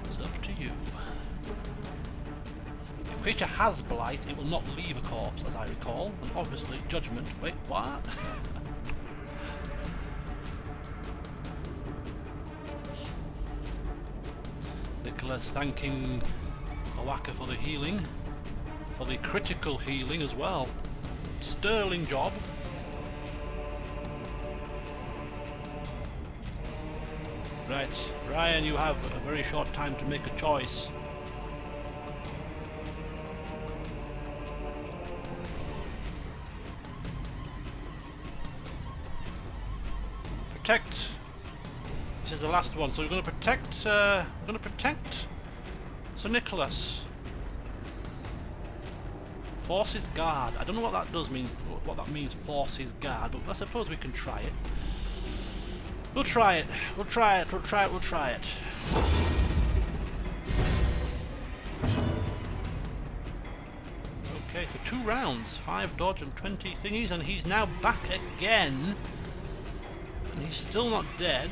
It's up to you. If a creature has blight, it will not leave a corpse, as I recall. And obviously, judgment. Wait, what? Nicholas thanking Awaka for the healing. For the critical healing as well. Sterling job. Right, Ryan, you have a very short time to make a choice. Protect. This is the last one, so we're going to protect. Sir Nicholas. Force his guard. I don't know what that does mean. What that means, force his guard, but I suppose we can try it. We'll try it. We'll try it. Okay, for 2 rounds, 5 dodge and 20 thingies, and he's now back again. And he's still not dead.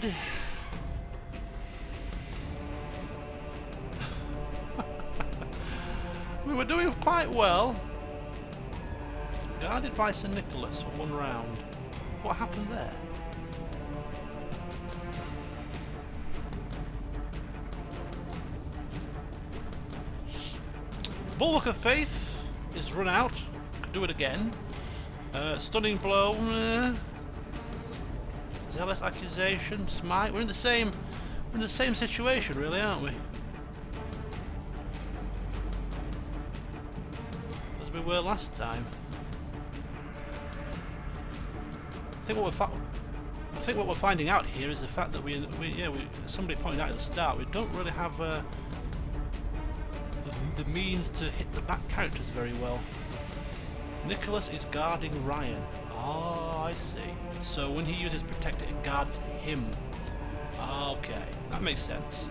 We were doing quite well. Guarded by Sir Nicholas for 1 round. What happened there? Bulwark of Faith is run out. Could do it again. Stunning Blow. Zealous Accusation. Smite. We're in the same situation, really, aren't we? As we were last time. I think what we're finding out here is the fact that somebody pointed out at the start, we don't really have the means to hit the back characters very well. Nicholas is guarding Ryan. Oh, I see. So when he uses Protect, it guards him. Okay, that makes sense.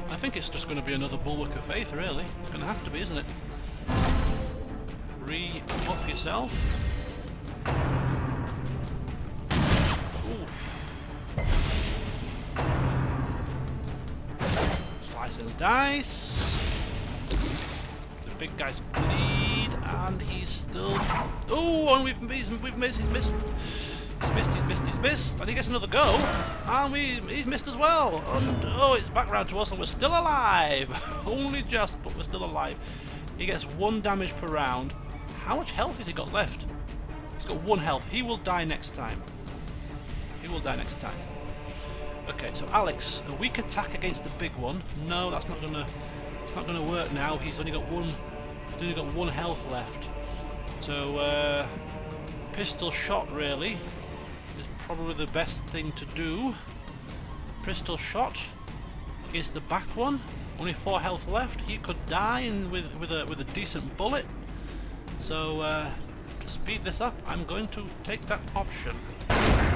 I think it's just going to be another Bulwark of Faith, really. It's going to have to be, isn't it? Re-up yourself. Slice and dice. big guy's bleed, and he's still... Oh, and we've missed, he's missed. He's missed, and he gets another go, and he's missed as well, and oh, it's back round to us, and we're still alive. Only just, but we're still alive. He gets 1 damage per round. How much health has he got left? He's got 1 health. He will die next time. He will die next time. Okay, so Alex, a weak attack against the big one. No, that's not gonna. It's not gonna work now. He's only got 1. He's only got 1 health left. So pistol shot really is probably the best thing to do. Pistol shot against the back one. Only 4 health left. He could die with a decent bullet. So to speed this up, I'm going to take that option.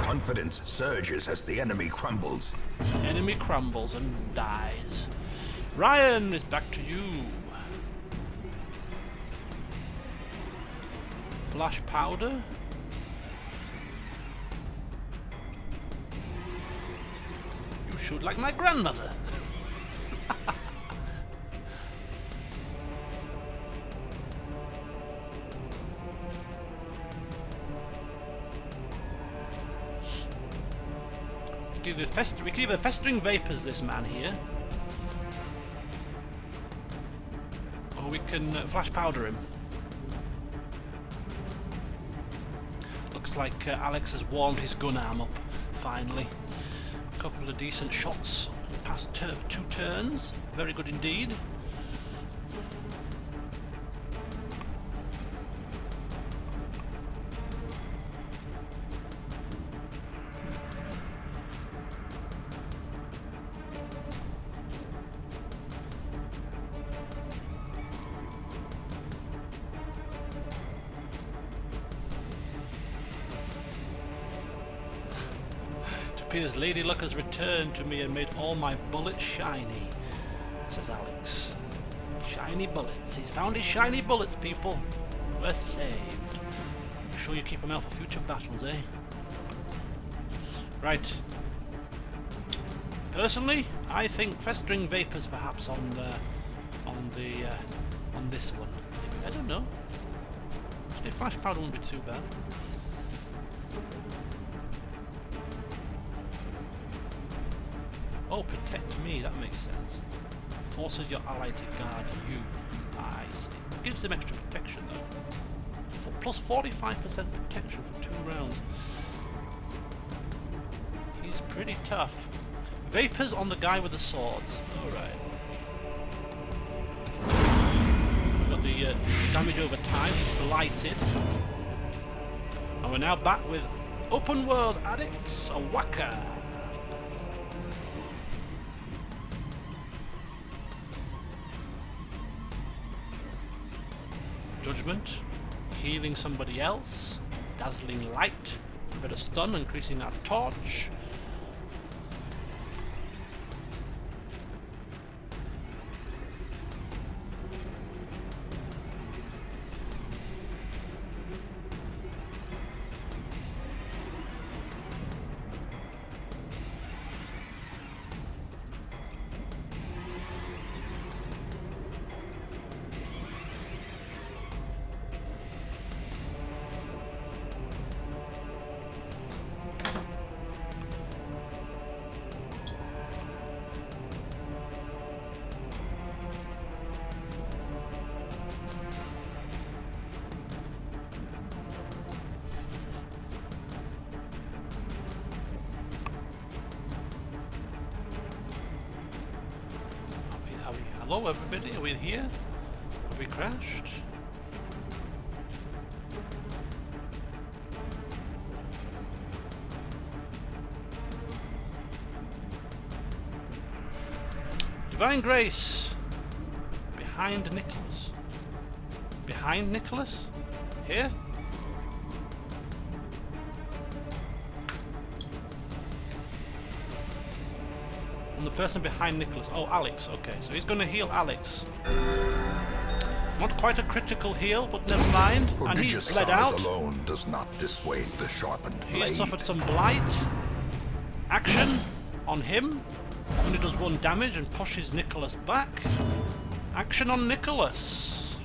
Confidence surges as the enemy crumbles. Enemy crumbles and dies. Ryan, is back to you. Flash powder. You shoot like my grandmother. We can either festering vapors this man here, or we can flash powder him. Looks like Alex has warmed his gun arm up, finally. A couple of decent shots in the past 2 turns. Very good indeed. Appears Lady Luck has returned to me and made all my bullets shiny, says Alex. Shiny bullets. He's found his shiny bullets, people. We're saved. Make sure you keep them out for future battles, eh? Right. Personally, I think festering vapors perhaps on this one. I don't know. Actually, flash powder won't be too bad. Oh, protect me, that makes sense. Forces your ally to guard you. I see. Gives him extra protection though. Plus 45% protection for 2 rounds. He's pretty tough. Vapors on the guy with the swords. Alright. We've got the damage over time. He's blighted. And we're now back with open world addicts. A whacker. Judgment, healing somebody else, dazzling light, a bit of stun, increasing our torch. Hello everybody, are we here? Have we crashed? Divine Grace! Behind Nicholas. Behind Nicholas? Here? The person behind Nicholas. Oh, Alex. Okay, so he's going to heal Alex. Not quite a critical heal, but never mind. And he's bled out. Alone does not dissuade the sharpened blade. He's suffered some blight. Action on him. Only does 1 damage and pushes Nicholas back. Action on Nicholas.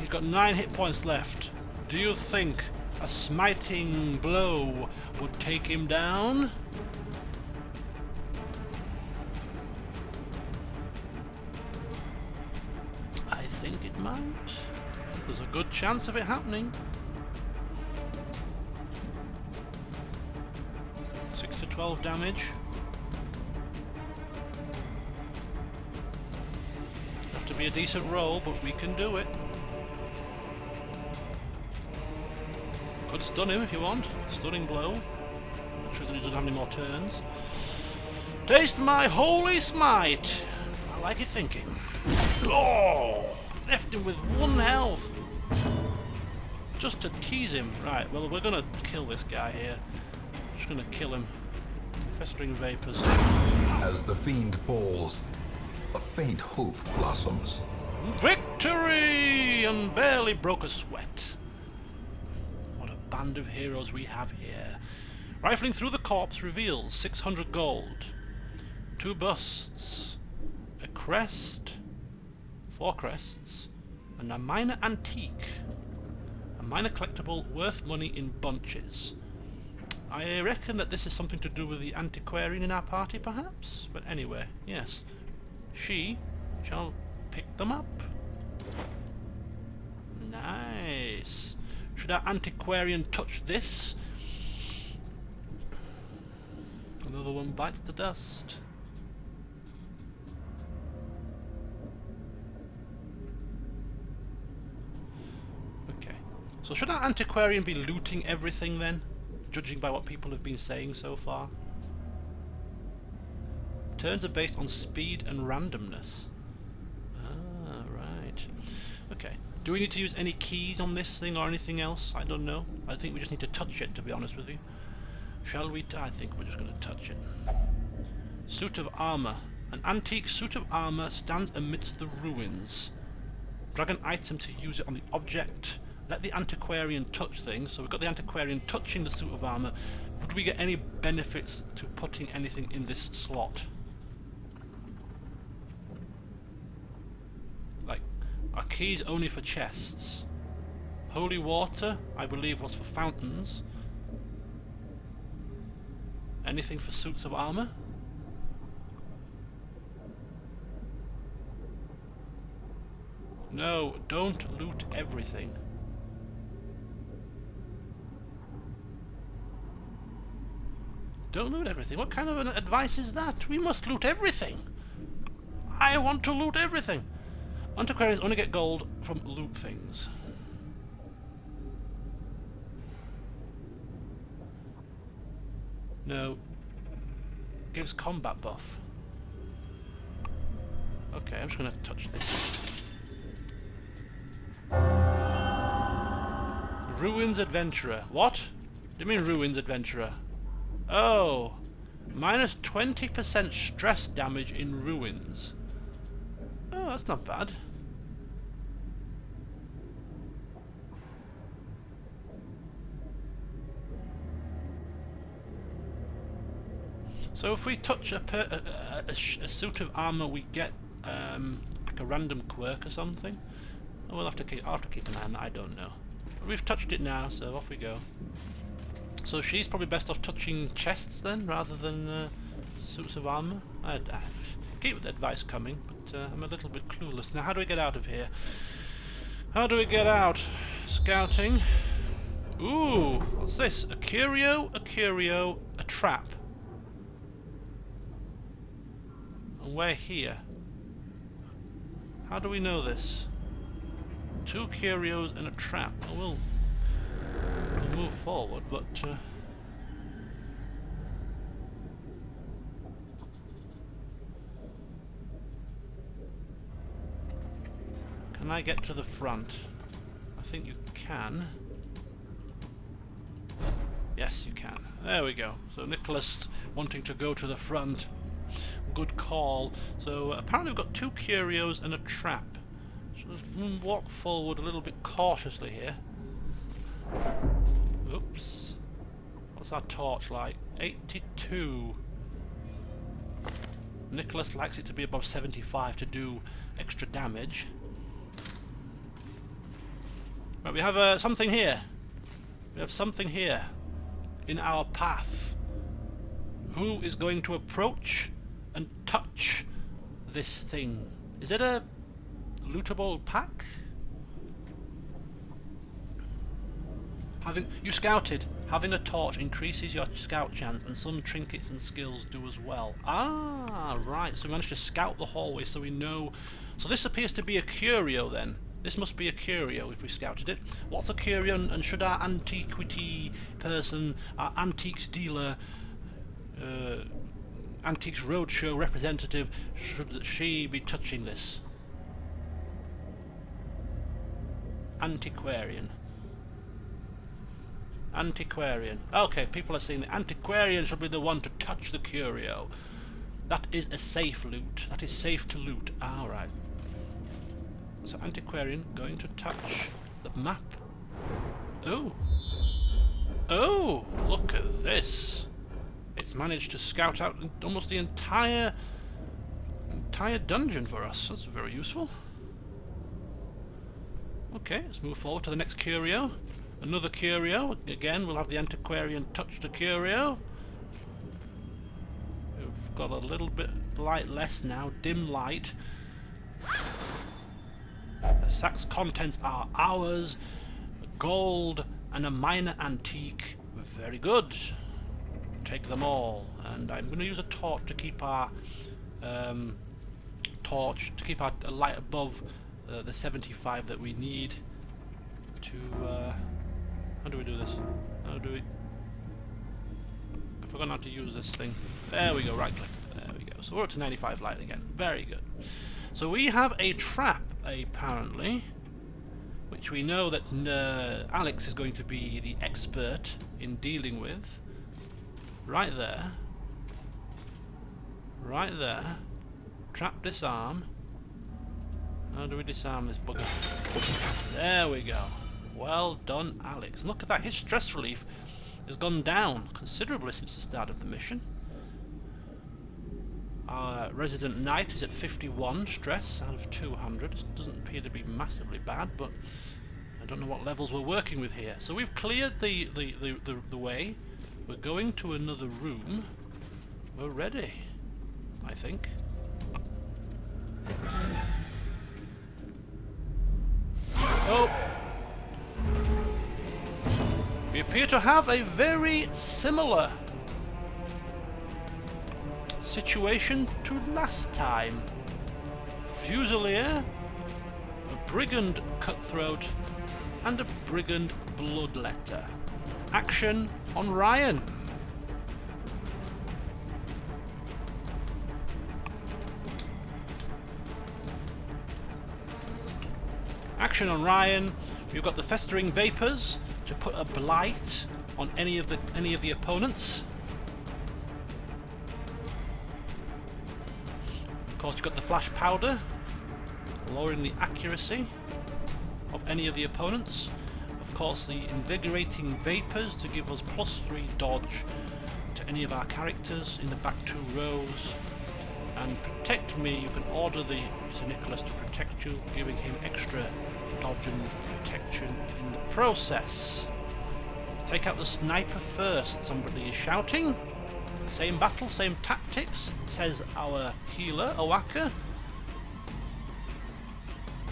He's got 9 hit points left. Do you think a smiting blow would take him down? I think it might. There's a good chance of it happening. 6 to 12 damage. Have to be a decent roll, but we can do it. Could stun him if you want. Stunning blow. Make sure that he doesn't have any more turns. Taste my holy smite! I like it thinking. Oh! Left him with 1 health. Just to tease him. Right, well, we're gonna kill this guy here. Just gonna kill him. Festering vapors. As the fiend falls, a faint hope blossoms. Victory! And barely broke a sweat. What a band of heroes we have here. Rifling through the corpse reveals 600 gold. 2 busts. A crest. 4 crests. And a minor antique. A minor collectible worth money in bunches. I reckon that this is something to do with the antiquarian in our party, perhaps? But anyway, yes. She shall pick them up. Nice. Should our antiquarian touch this? Another one bites the dust. Okay. So should our antiquarian be looting everything then? Judging by what people have been saying so far. Turns are based on speed and randomness. Ah, right. Okay. Do we need to use any keys on this thing or anything else? I don't know. I think we just need to touch it, to be honest with you. Shall we? I think we're just going to touch it. Suit of armor. An antique suit of armor stands amidst the ruins. Drag an item to use it on the object. Let the antiquarian touch things. So we've got the antiquarian touching the suit of armor. Would we get any benefits to putting anything in this slot? Like, are keys only for chests? Holy water, I believe, was for fountains. Anything for suits of armor? No, don't loot everything. Don't loot everything. What kind of an advice is that? We must loot everything. I want to loot everything. Antiquarians only get gold from loot things. No. Gives combat buff. Okay, I'm just going to touch this. Ruins Adventurer. What? Do you mean Ruins Adventurer? Oh, minus 20% stress damage in ruins. Oh, that's not bad. So if we touch a suit of armor, we get like a random quirk or something. Oh, I'll have to keep an eye on that. I don't know. We've touched it now, so off we go. So she's probably best off touching chests then, rather than suits of armor. I'd keep the advice coming, but I'm a little bit clueless. Now, how do we get out of here? How do we get out? Scouting. Ooh, what's this? A curio, a trap. And we're here. How do we know this? 2 curios and a trap. Well, we'll move forward, but can I get to the front? I think you can. Yes, you can. There we go. So Nicholas wanting to go to the front. Good call. So apparently we've got 2 curios and a trap. So let's walk forward a little bit cautiously here. Oops. What's our torch like? 82. Nicholas likes it to be above 75 to do extra damage. Right, we have something here. We have something here in our path. Who is going to approach and touch this thing? Is it a lootable pack? You scouted. Having a torch increases your scout chance, and some trinkets and skills do as well. Ah, right. So we managed to scout the hallway, so we know. So this appears to be a curio then. This must be a curio if we scouted it. What's a curio, and should our antiquity person, our antiques dealer, Antiques Roadshow representative, should she be touching this? Antiquarian. Antiquarian. Okay, people are saying the antiquarian should be the one to touch the curio. That is a safe loot. That is safe to loot. Alright. So antiquarian going to touch the map. Oh. Oh, look at this. It's managed to scout out almost the entire dungeon for us. That's very useful. Okay, let's move forward to the next curio. Another curio. Again, we'll have the antiquarian touch the curio. We've got a little bit light less now. Dim light. The sack's contents are ours. Gold and a minor antique. Very good. Take them all. And I'm going to use a torch to keep our light above the 75 that we need to. How do we do this? How do we? I forgot how to use this thing. There we go. Right click. There we go. So we're up to 95 light again. Very good. So we have a trap apparently, which we know that Alex is going to be the expert in dealing with. Right there. Right there. Trap disarm. How do we disarm this bugger? There we go. Well done, Alex. Look at that. His stress relief has gone down considerably since the start of the mission. Our resident knight is at 51 stress out of 200. It doesn't appear to be massively bad, but I don't know what levels we're working with here. So we've cleared the way. We're going to another room. We're ready, I think. Oh! We appear to have a very similar situation to last time. Fusilier, a brigand cutthroat, and a brigand bloodletter. Action on Ryan. Action on Ryan. We've got the festering vapors to put a blight on any of the opponents. Of course, you've got the flash powder, lowering the accuracy of any of the opponents. Of course, the invigorating vapors to give us +3 dodge to any of our characters in the back 2 rows. And protect me, you can order the Sir Nicholas to protect you, giving him extra dodge and protection in the process. Take out the sniper first, somebody is shouting. Same battle, same tactics, says our healer, Owaka.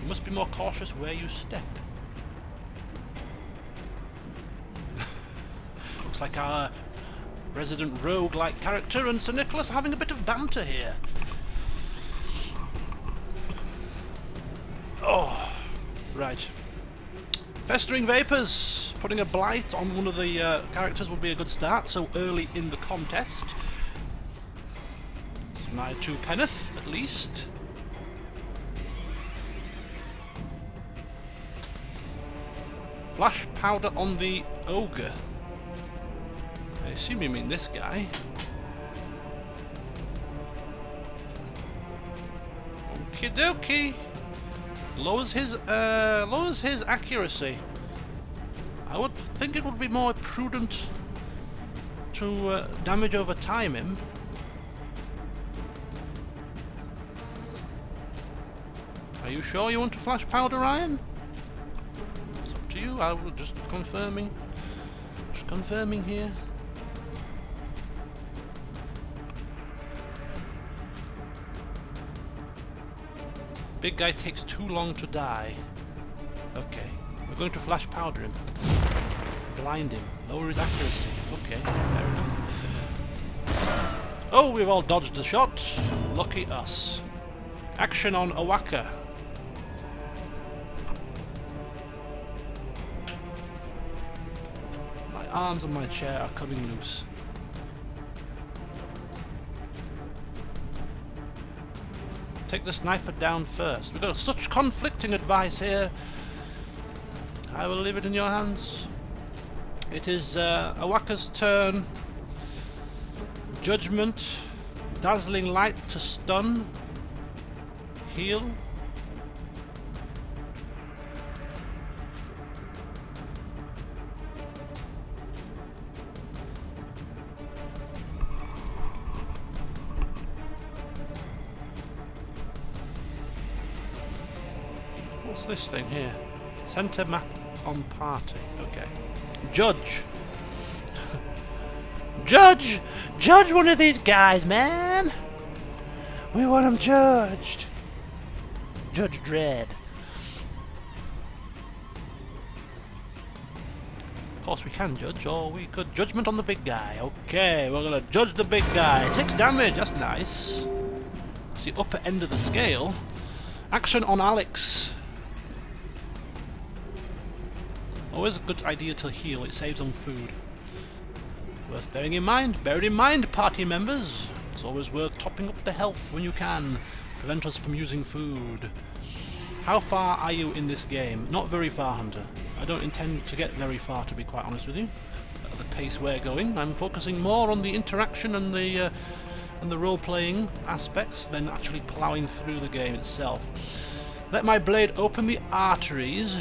You must be more cautious where you step. Looks like our resident rogue-like character and Sir Nicholas are having a bit of banter here. Oh, right. Festering Vapors. Putting a blight on one of the characters would be a good start, so early in the contest. My 2 penneth, at least. Flash powder on the ogre. I assume you mean this guy. Okie dokie. Lowers his accuracy. I would think it would be more prudent to damage over time him. Are you sure you want to flash powder, Ryan? It's up to you. you? I was just confirming. Just confirming here. Big guy takes too long to die. Okay. We're going to flash powder him. Blind him. Lower his accuracy. Okay, fair enough. Oh, we've all dodged the shot. Lucky us. Action on Owaka. My arms on my chair are coming loose. Take the sniper down first. We've got such conflicting advice here. I will leave it in your hands. It is Owaka's turn. Judgment. Dazzling light to stun. Heal. What's this thing here? Center map on party. Okay. Judge. Judge! Judge one of these guys, man! We want them judged. Judge Dredd. Of course we can judge, or we could judgment on the big guy. Okay, we're gonna judge the big guy. 6 damage, that's nice. That's the upper end of the scale. Action on Alex. Always a good idea to heal, it saves on food. Worth bearing in mind. Bear it in mind, party members. It's always worth topping up the health when you can. Prevent us from using food. How far are you in this game? Not very far, Hunter. I don't intend to get very far, to be quite honest with you. At the pace we're going, I'm focusing more on the interaction and the role-playing aspects than actually ploughing through the game itself. Let my blade open the arteries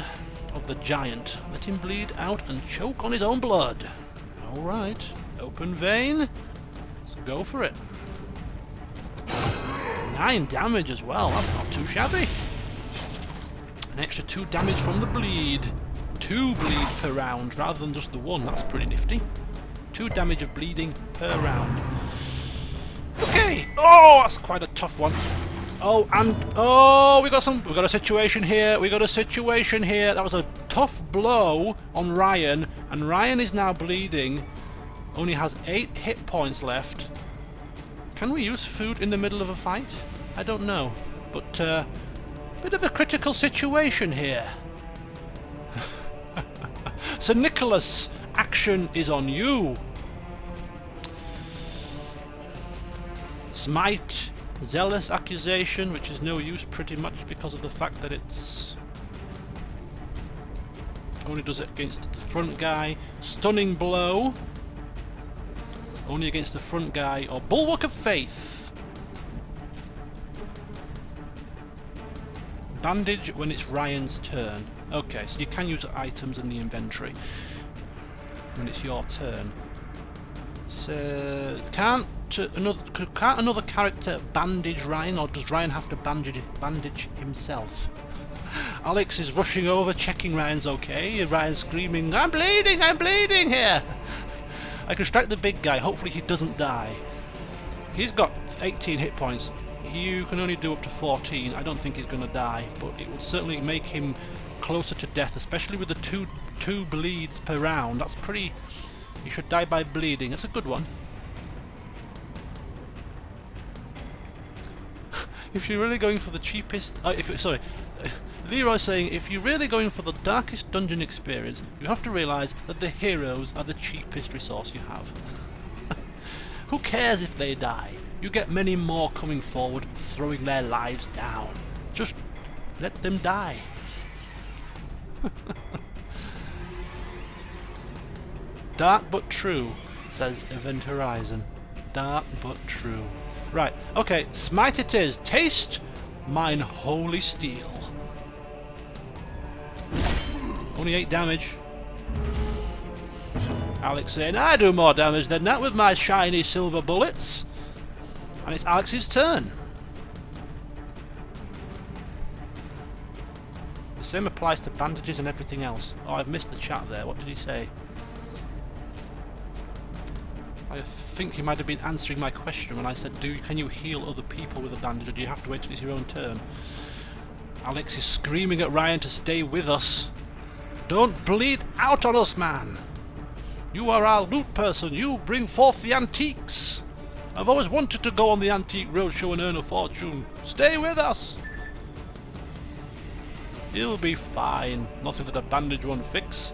of the giant. Let him bleed out and choke on his own blood. Alright, open vein. Let's go for it. 9 damage as well, that's not too shabby. An extra 2 damage from the bleed. 2 bleed per round rather than just the 1, that's pretty nifty. 2 damage of bleeding per round. Okay, oh, that's quite a tough one. Oh, and oh, we got a situation here. That was a tough blow on Ryan, and Ryan is now bleeding. Only has 8 hit points left. Can we use food in the middle of a fight? I don't know, but bit of a critical situation here. Sir Nicholas, action is on you. Smite. Zealous accusation, which is no use pretty much because of the fact that it's only does it against the front guy. Stunning blow, only against the front guy. Or bulwark of faith. Bandage when it's Ryan's turn. Okay, so you can use items in the inventory when it's your turn. So can't another character bandage Ryan, or does Ryan have to bandage himself? Alex is rushing over, checking Ryan's okay. Ryan's screaming, I'm bleeding here! I can strike the big guy, hopefully he doesn't die. He's got 18 hit points. You can only do up to 14. I don't think he's going to die, but it would certainly make him closer to death, especially with the two bleeds per round. That's pretty... You should die by bleeding. That's a good one. If you're really going for the cheapest... Leroy's saying, if you're really going for the darkest dungeon experience, you have to realise that the heroes are the cheapest resource you have. Who cares if they die? You get many more coming forward, throwing their lives down. Just let them die. Dark but true, says Event Horizon. Dark but true. Right, okay, smite it is. Taste mine holy steel. Only 8 damage. Alex saying, I do more damage than that with my shiny silver bullets. And it's Alex's turn. same applies to bandages and everything else. Oh, I've missed the chat there. What did he say? I think he might have been answering my question when I said, can you heal other people with a bandage, or do you have to wait till it's your own turn? Alex is screaming at Ryan to stay with us. Don't bleed out on us, man! You are our loot person, you bring forth the antiques! I've always wanted to go on the antique roadshow and earn a fortune. Stay with us! He'll be fine. Nothing that a bandage won't fix.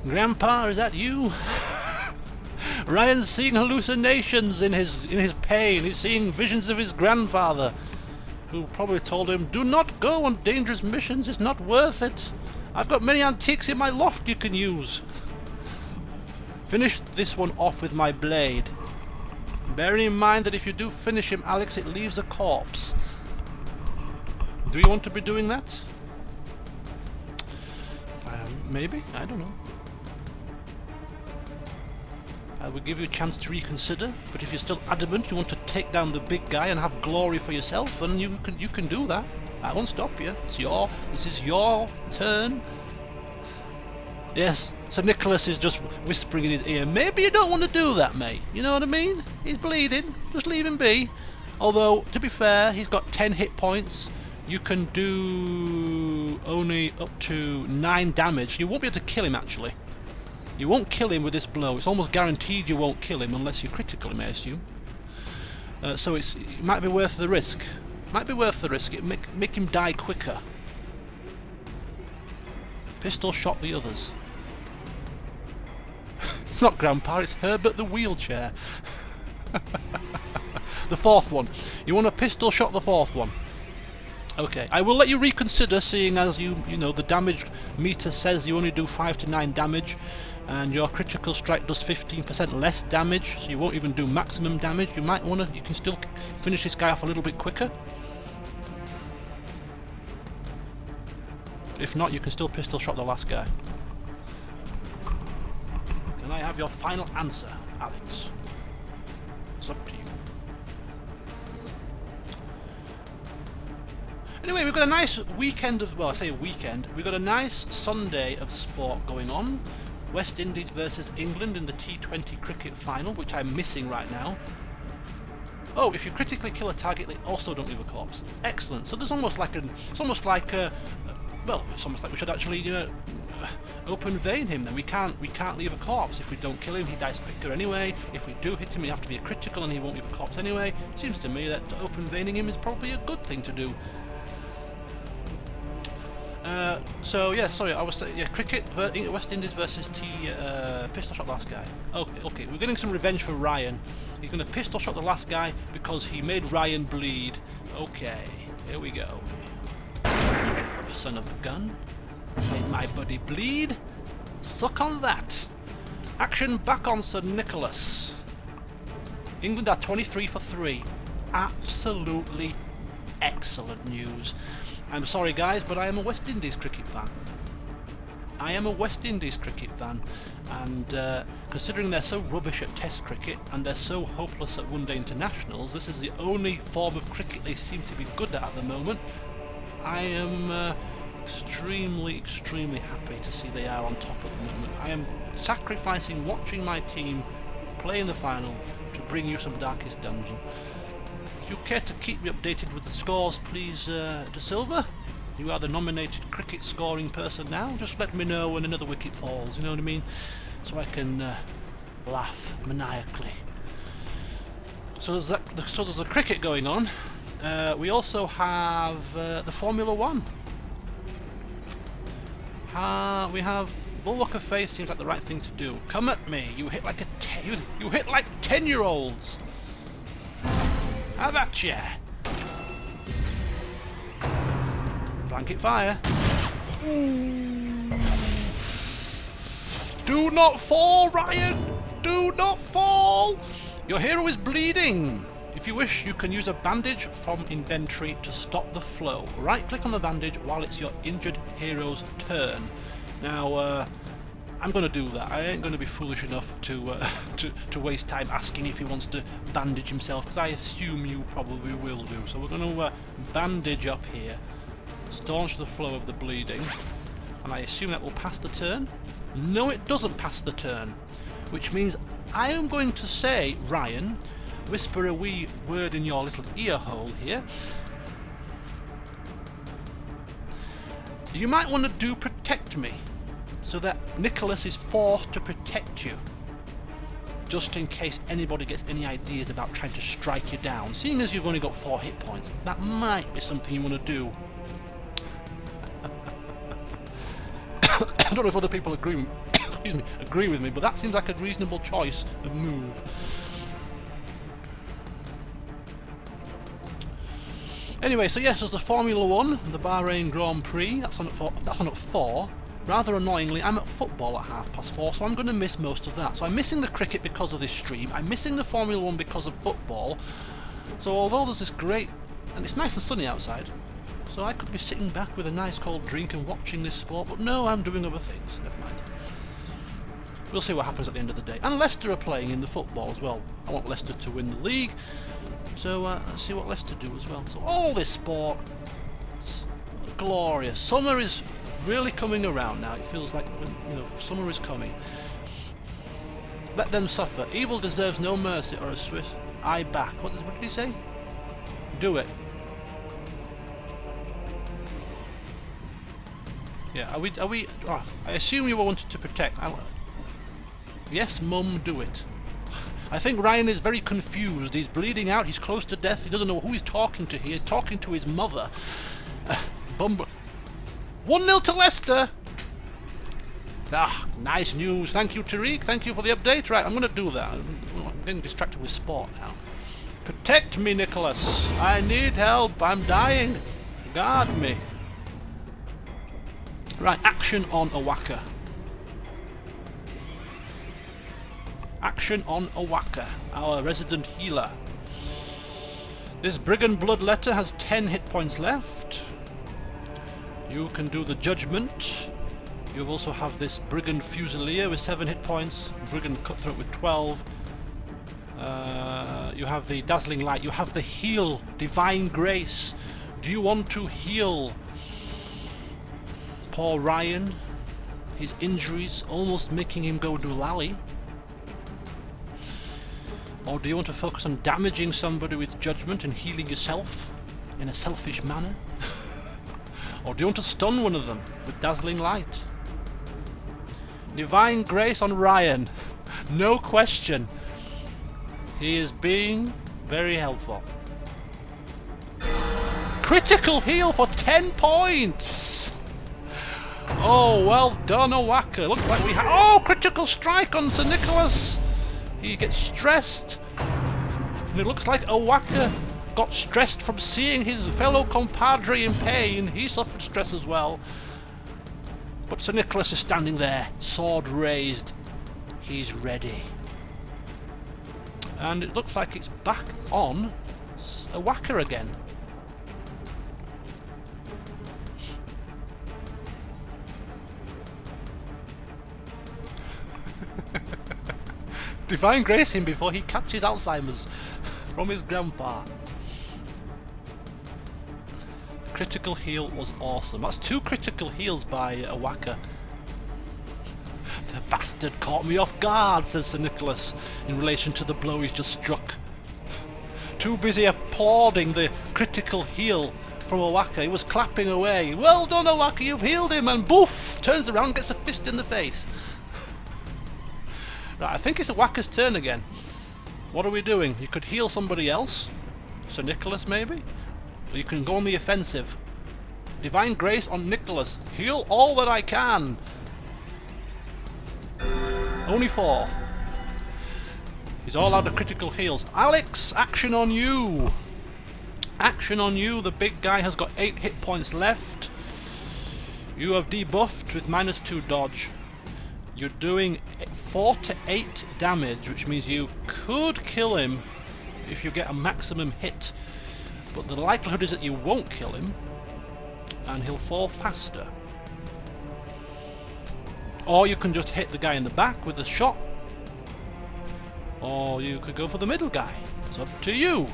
Grandpa, is that you? Ryan's seeing hallucinations in his pain. He's seeing visions of his grandfather, who probably told him, "Do not go on dangerous missions. It's not worth it. I've got many antiques in my loft you can use." Finish this one off with my blade. Bearing in mind that if you do finish him, Alex, it leaves a corpse. Do you want to be doing that? Maybe. I don't know. I will give you a chance to reconsider, but if you're still adamant you want to take down the big guy and have glory for yourself, then you can do that. I won't stop you. This is your turn. Yes, Sir Nicholas is just whispering in his ear, maybe you don't want to do that, mate. You know what I mean? He's bleeding. Just leave him be. Although, to be fair, he's got 10 hit points. You can do only up to 9 damage. You won't be able to kill him, actually. You won't kill him with this blow. It's almost guaranteed you won't kill him unless you critical him, I assume. So it might be worth the risk. Might be worth the risk. It make him die quicker. Pistol shot the others. It's not Grandpa, it's Herbert the wheelchair. The fourth one. You want to pistol shot the fourth one. Okay, I will let you reconsider, seeing as you know the damage meter says you only do 5 to 9 damage, and your critical strike does 15% less damage, so you won't even do maximum damage. You might want to, you can still finish this guy off a little bit quicker. If not, you can still pistol shot the last guy. Can I have your final answer, Alex? It's up to you. Anyway, we've got a nice weekend of, well, I say weekend, we've got a nice Sunday of sport going on. West Indies versus England in the T20 cricket final, which I'm missing right now. Oh, if you critically kill a target, they also don't leave a corpse. Excellent. So there's almost like it's almost like we should actually open vein him. Then we can't leave a corpse. If we don't kill him, he dies quicker anyway. If we do hit him, we have to be a critical, and he won't leave a corpse anyway. Seems to me that open veining him is probably a good thing to do. So yeah, sorry, I was saying, yeah, cricket, West Indies versus pistol shot last guy. Okay, we're getting some revenge for Ryan. He's going to pistol shot the last guy because he made Ryan bleed. Okay, here we go. Son of a gun, made my buddy bleed. Suck on that. Action back on Sir Nicholas. England are 23 for 3. Absolutely excellent news. I'm sorry guys, but I am a West Indies cricket fan. I am a West Indies cricket fan, and considering they're so rubbish at Test cricket and they're so hopeless at one-day internationals, this is the only form of cricket they seem to be good at the moment. I am extremely happy to see they are on top at the moment. I am sacrificing watching my team play in the final to bring you some Darkest Dungeon. If you care to keep me updated with the scores, please, De Silva, you are the nominated cricket scoring person now. Just let me know when another wicket falls, you know what I mean? So I can laugh maniacally. So there's the cricket going on. We also have the Formula 1. We have Bulwark of Faith. Seems like the right thing to do. Come at me. You hit like you hit like 10-year-olds. Have at ya! Blanket fire. Ooh. Do not fall, Ryan! Do not fall! Your hero is bleeding! If you wish, you can use a bandage from inventory to stop the flow. Right-click on the bandage while it's your injured hero's turn. Now, I'm going to do that. I ain't going to be foolish enough to to waste time asking if he wants to bandage himself, because I assume you probably will do. So we're going to bandage up here, staunch the flow of the bleeding, and I assume that will pass the turn. No, it doesn't pass the turn, which means I am going to say, Ryan, whisper a wee word in your little ear hole here. You might want to do protect me, so that Nicholas is forced to protect you, just in case anybody gets any ideas about trying to strike you down. Seeing as you've only got 4 hit points, that might be something you want to do. I don't know if other people agree with me, but that seems like a reasonable choice of move. Anyway, so yes, there's the Formula 1, the Bahrain Grand Prix, that's on at 4. Rather annoyingly, I'm at football at 4:30, so I'm going to miss most of that. So I'm missing the cricket because of this stream, I'm missing the Formula 1 because of football. So although there's this great, and it's nice and sunny outside, so I could be sitting back with a nice cold drink and watching this sport, but no, I'm doing other things. Never mind. We'll see what happens at the end of the day. And Leicester are playing in the football as well. I want Leicester to win the league, so let's see what Leicester do as well. So all this sport, it's glorious. Summer is really coming around now. It feels like, you know, summer is coming. Let them suffer. Evil deserves no mercy or a Swiss eye back. What did he say? Do it. Yeah, are we? Oh, I assume you wanted to protect. Yes, Mum, do it. I think Ryan is very confused. He's bleeding out. He's close to death. He doesn't know who he's talking to. He is talking to his mother. 1-0 to Leicester. Ah, nice news. Thank you, Tariq. Thank you for the update. Right, I'm going to do that. I'm getting distracted with sport now. Protect me, Nicholas. I need help. I'm dying. Guard me. Right, action on Awaka. Action on Awaka, our resident healer. This Brigand Bloodletter has 10 hit points left. You can do the Judgment. You also have this Brigand Fusilier with 7 hit points, Brigand Cutthroat with 12. You have the Dazzling Light. You have the Heal, Divine Grace. Do you want to heal poor Ryan? His injuries almost making him go doolally. Or do you want to focus on damaging somebody with Judgment and healing yourself in a selfish manner? Or do you want to stun one of them with Dazzling Light? Divine Grace on Ryan. No question. He is being very helpful. Critical heal for 10 points! Oh, well done, Awaka. Looks like we have... Oh, critical strike on Sir Nicholas! He gets stressed, and it looks like Awaka got stressed from seeing his fellow compadre in pain. He suffered stress as well. But Sir Nicholas is standing there, sword raised. He's ready. And it looks like it's back on Awaka again. Divine Grace him before he catches Alzheimer's from his grandpa. Critical heal was awesome. That's 2 critical heals by Awaka. The bastard caught me off guard, says Sir Nicholas, in relation to the blow he's just struck. Too busy applauding the critical heal from Awaka. He was clapping away. Well done, Awaka, you've healed him, and boof! Turns around and gets a fist in the face. Right, I think it's Awaka's turn again. What are we doing? You could heal somebody else. Sir Nicholas, maybe? Or you can go on the offensive. Divine Grace on Nicholas. Heal all that I can. Only 4. He's all out of critical heals. Alex, action on you. Action on you. The big guy has got 8 hit points left. You have debuffed with -2 dodge. You're doing 4 to 8 damage, which means you could kill him if you get a maximum hit. But the likelihood is that you won't kill him, and he'll fall faster. Or you can just hit the guy in the back with a shot. Or you could go for the middle guy. It's up to you.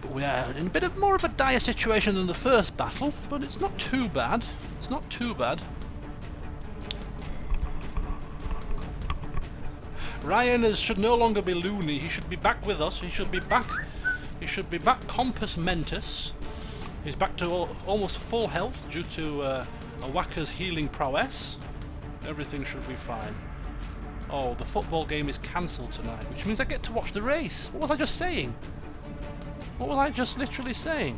But we are in a bit of more of a dire situation than the first battle, but it's not too bad. It's not too bad. Ryan should no longer be loony. He should be back with us. He should be back. He should be back compos mentis. He's back to almost full health due to a whacker's healing prowess. Everything should be fine. Oh, the football game is cancelled tonight, which means I get to watch the race. What was I just saying? What was I just literally saying?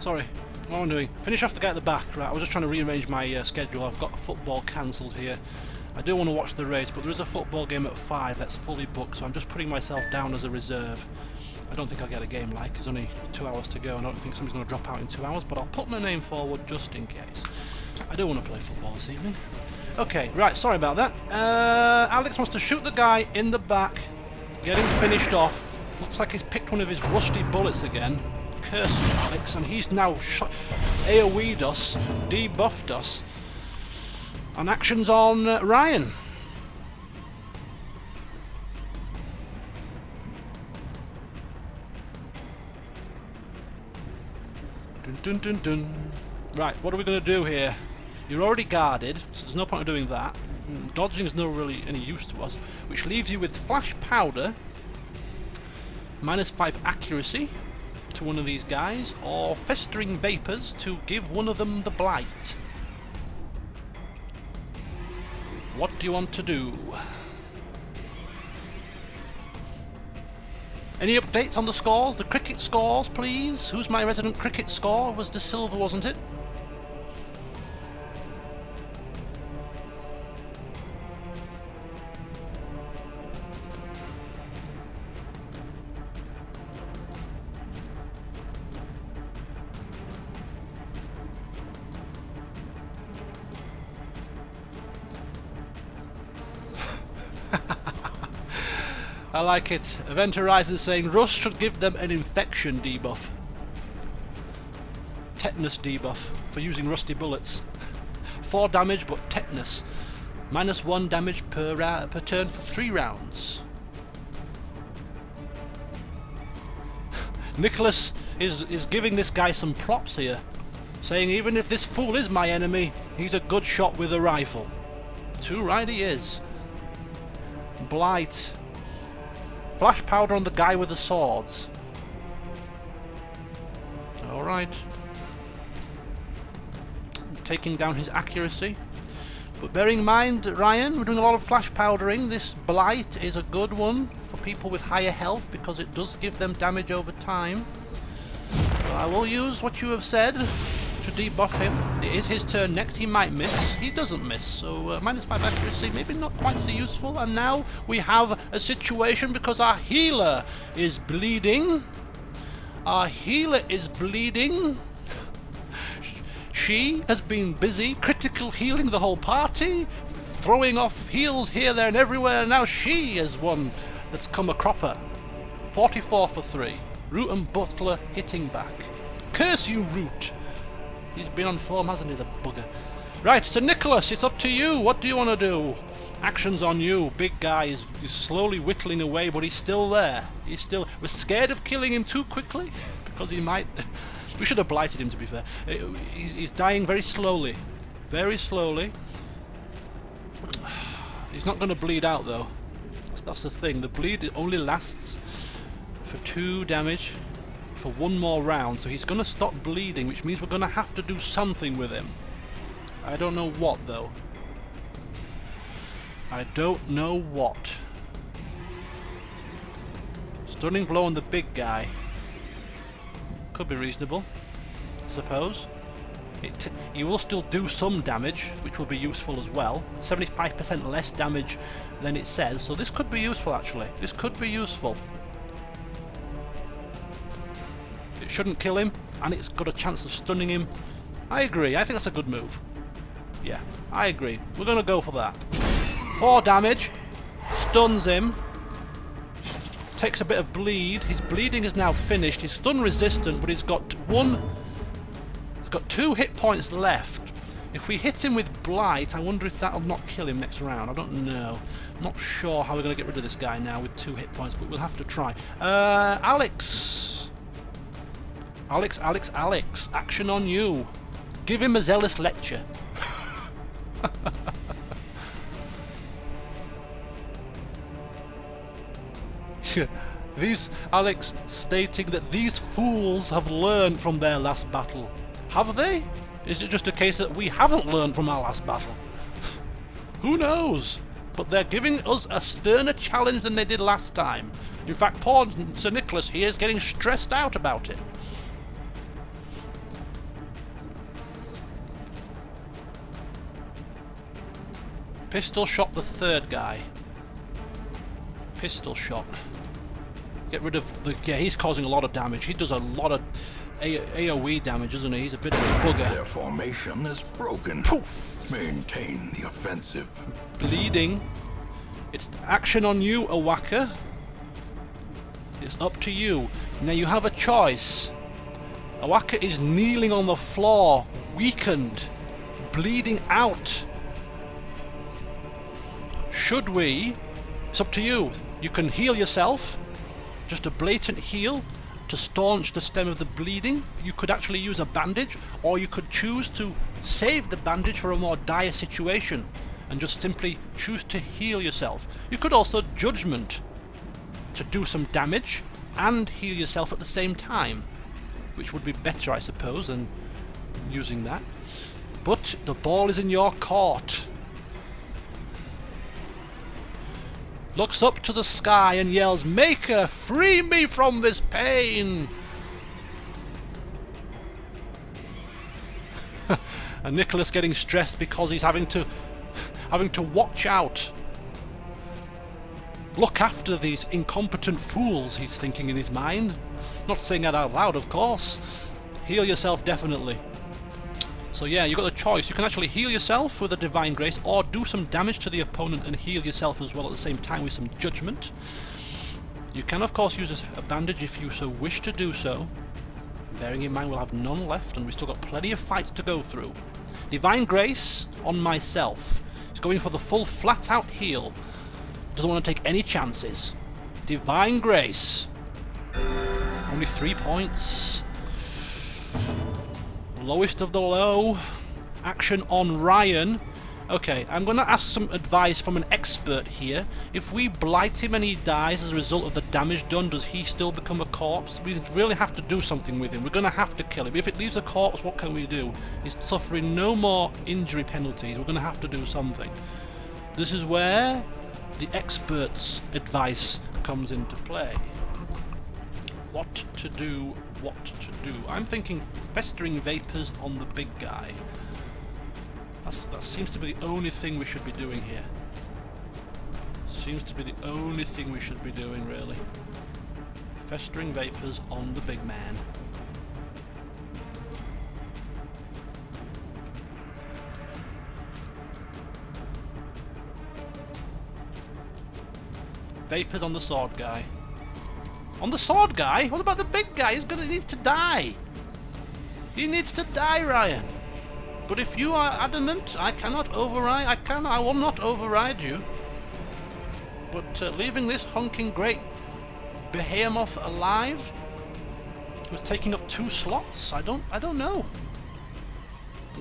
Sorry, what am I doing? Finish off the guy at the back. Right, I was just trying to rearrange my schedule. I've got football cancelled here. I do want to watch the race, but there is a football game at 5 that's fully booked, so I'm just putting myself down as a reserve. I don't think I'll get a game like. There's only 2 hours to go. I don't think somebody's going to drop out in 2 hours, but I'll put my name forward just in case. I do want to play football this evening. Okay, right, sorry about that. Alex wants to shoot the guy in the back, get him finished off. Looks like he's picked one of his rusty bullets again. Curse you, Alex, and he's now AoE'd us, debuffed us. And action's on Ryan. Dun dun dun dun. Right, what are we going to do here? You're already guarded, so there's no point in doing that. Dodging is not really any use to us, which leaves you with Flash Powder, -5 accuracy to one of these guys, or Festering Vapors to give one of them the Blight. What do you want to do? Any updates on the scores? The cricket scores, please? Who's my resident cricket score? It was De Silva, wasn't it? I like it. Event Horizon saying Rust should give them an infection debuff. Tetanus debuff for using rusty bullets. 4 damage but tetanus. -1 damage per turn for 3 rounds. Nicholas is giving this guy some props here, saying even if this fool is my enemy, he's a good shot with a rifle. Too right he is. Blight. Flash powder on the guy with the swords. Alright. Taking down his accuracy. But bearing in mind, Ryan, we're doing a lot of flash powdering. This Blight is a good one for people with higher health because it does give them damage over time. So I will use what you have said to debuff him. It is his turn next. He might miss. He doesn't miss. So -5 accuracy, maybe not quite so useful. And now we have a situation because our healer is bleeding. Our healer is bleeding. She has been busy critical healing the whole party, throwing off heals here, there and everywhere, and now she is one that's come a cropper. 44 for 3. Root and Butler hitting back. Curse you, Root! He's been on form, hasn't he, the bugger? Right, so Nicholas, it's up to you. What do you want to do? Action's on you. Big guy is slowly whittling away, but he's still there. He's still... We're scared of killing him too quickly, because he might... We should have blighted him, to be fair. He's dying very slowly. Very slowly. He's not going to bleed out, though. That's the thing. The bleed only lasts for 2 damage for 1 more round, so he's going to stop bleeding, which means we're going to have to do something with him. I don't know what, though. I don't know what. Stunning blow on the big guy. Could be reasonable, I suppose. You will still do some damage, which will be useful as well. 75% less damage than it says, so this could be useful actually. This could be useful. It shouldn't kill him, and it's got a chance of stunning him. I agree, I think that's a good move. Yeah, I agree. We're going to go for that. 4 damage. Stuns him. Takes a bit of bleed. His bleeding is now finished. He's stun resistant, but he's got 2 hit points left. If we hit him with Blight, I wonder if that'll not kill him next round. I don't know. Not sure how we're going to get rid of this guy now with 2 hit points, but we'll have to try. Alex! Alex, action on you. Give him a zealous lecture. Alex stating that these fools have learned from their last battle. Have they? Is it just a case that we haven't learned from our last battle? Who knows? But they're giving us a sterner challenge than they did last time. In fact, poor Sir Nicholas here is getting stressed out about it. Pistol shot the 3rd guy. Pistol shot. Get rid of the... Yeah, he's causing a lot of damage. He does a lot of AoE damage, isn't he? He's a bit of a bugger. Their formation is broken. Poof! Maintain the offensive. Bleeding. It's action on you, Awaka. It's up to you. Now you have a choice. Awaka is kneeling on the floor, weakened, bleeding out. Should we? It's up to you. You can heal yourself. Just a blatant heal to staunch the stem of the bleeding. You could actually use a bandage, or you could choose to save the bandage for a more dire situation and just simply choose to heal yourself. You could also judgment to do some damage and heal yourself at the same time, which would be better, I suppose, than using that. But the ball is in your court. Looks up to the sky and yells, "Maker, free me from this pain!" And Nicholas getting stressed because he's having to watch out. Look after these incompetent fools, he's thinking in his mind. Not saying that out loud, of course. Heal yourself, definitely. So yeah, you've got the choice. You can actually heal yourself with a Divine Grace, or do some damage to the opponent and heal yourself as well at the same time with some Judgment. You can of course use a bandage if you so wish to do so. Bearing in mind we'll have none left and we've still got plenty of fights to go through. Divine Grace on myself. He's going for the full flat out heal. Doesn't want to take any chances. Divine Grace. Only 3 points. Lowest of the low. Action on Ryan. Okay, I'm going to ask some advice from an expert here. If we blight him and he dies as a result of the damage done, does he still become a corpse? We really have to do something with him. We're going to have to kill him. If it leaves a corpse, what can we do? He's suffering no more injury penalties. We're going to have to do something. This is where the expert's advice comes into play. What to do, what to do. I'm thinking festering vapors on the big guy. That seems to be the only thing we should be doing here. Seems to be the only thing we should be doing, really. Festering vapors on the big man. Vapors on the sword guy. On the sword guy? What about the big guy? He needs to die. He needs to die, Ryan. But if you are adamant, I cannot override. I will not override you. But leaving this honking great behemoth alive, who's taking up 2 slots, I don't know.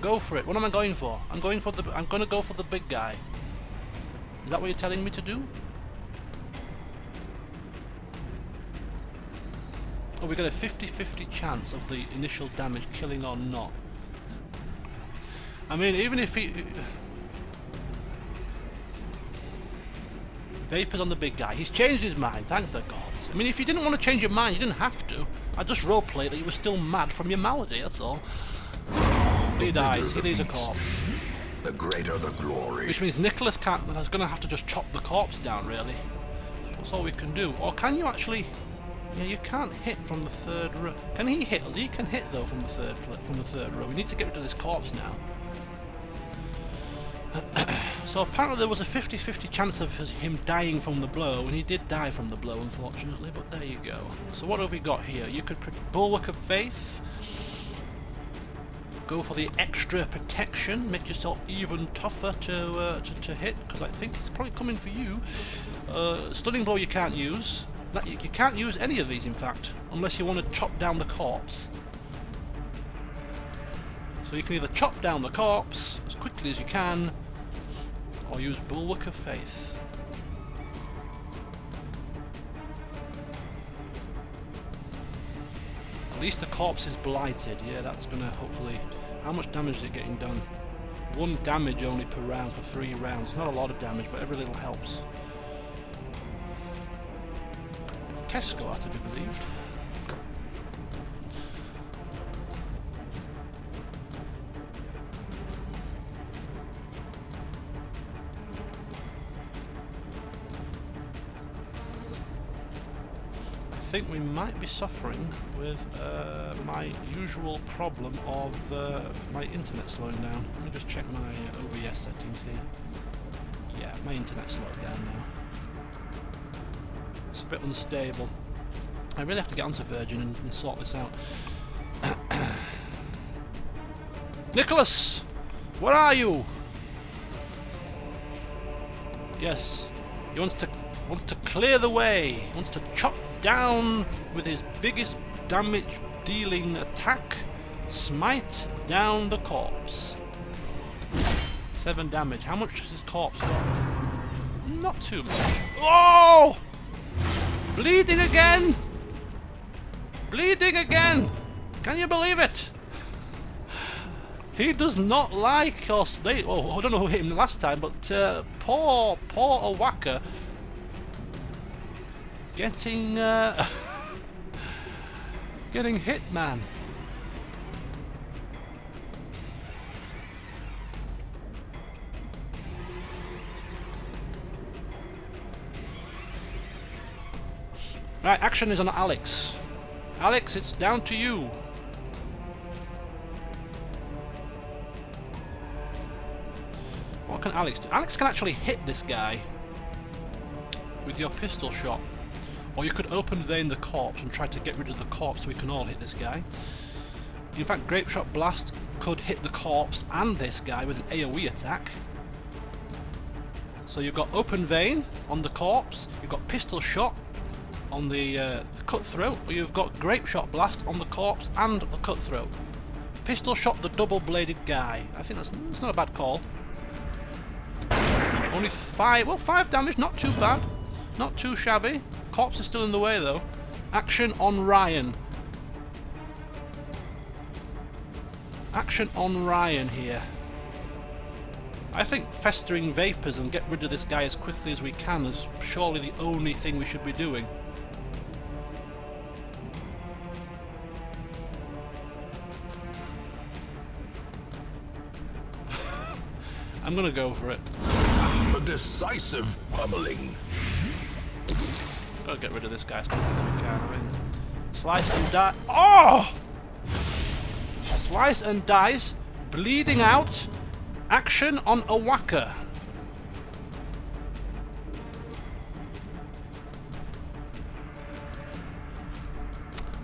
Go for it. What am I going for? I'm going to go for the big guy. Is that what you're telling me to do? Oh, we got a 50-50 chance of the initial damage killing or not. I mean, even if he... Vapors on the big guy. He's changed his mind, thank the gods. I mean, if you didn't want to change your mind, you didn't have to. I just roleplay that you were still mad from your malady, that's all. He dies. He leaves a corpse. The greater the glory. Which means Nicholas can't. Is going to have to just chop the corpse down, really. That's all we can do. Or can you actually? Yeah, you can't hit from the third row. Can he hit? He can hit though from the third row. We need to get rid of this corpse now. So apparently there was a 50-50 chance of him dying from the blow, and he did die from the blow, unfortunately. But there you go. So what have we got here? You could Bulwark of Faith. Go for the extra protection, make yourself even tougher to hit, because I think it's probably coming for you. Stunning Blow you can't use. You can't use any of these, in fact, unless you want to chop down the corpse. So you can either chop down the corpse as quickly as you can, or use Bulwark of Faith. At least the corpse is blighted. Yeah, that's gonna hopefully... How much damage is it getting done? 1 damage only per round for 3 rounds. Not a lot of damage, but every little helps. If Tesco are to be believed. I think we might be suffering with my usual problem of my internet slowing down. Let me just check my OBS settings here. Yeah, my internet's slowed down now. It's a bit unstable. I really have to get onto Virgin and sort this out. Nicholas! Where are you? Yes, he wants to clear the way. He wants to chop down with his biggest damage dealing attack. Smite down the corpse. 7 damage. How much has his corpse got? Not too much. Oh! Bleeding again! Bleeding again! Can you believe it? He does not like us. Oh, I don't know who hit him last time, but poor Owaka getting getting hit, man. Right, action is on Alex. Alex, it's down to you. What can Alex do? Alex can actually hit this guy with your pistol shot. Or you could open vein the corpse and try to get rid of the corpse so we can all hit this guy. In fact, Grape Shot Blast could hit the corpse and this guy with an AoE attack. So you've got open vein on the corpse, you've got pistol shot on the cutthroat, or you've got Grape Shot Blast on the corpse and the cutthroat. Pistol shot the double-bladed guy. I think that's not a bad call. Only 5 damage, not too bad. Not too shabby. Corpse is still in the way though. Action on Ryan. Action on Ryan here. I think festering vapors and get rid of this guy as quickly as we can is surely the only thing we should be doing. I'm gonna go for it. A decisive pummeling. Gotta get rid of this guy as quickly as we can. I mean, slice and die. Oh! Slice and dice. Bleeding out. Action on Owaka.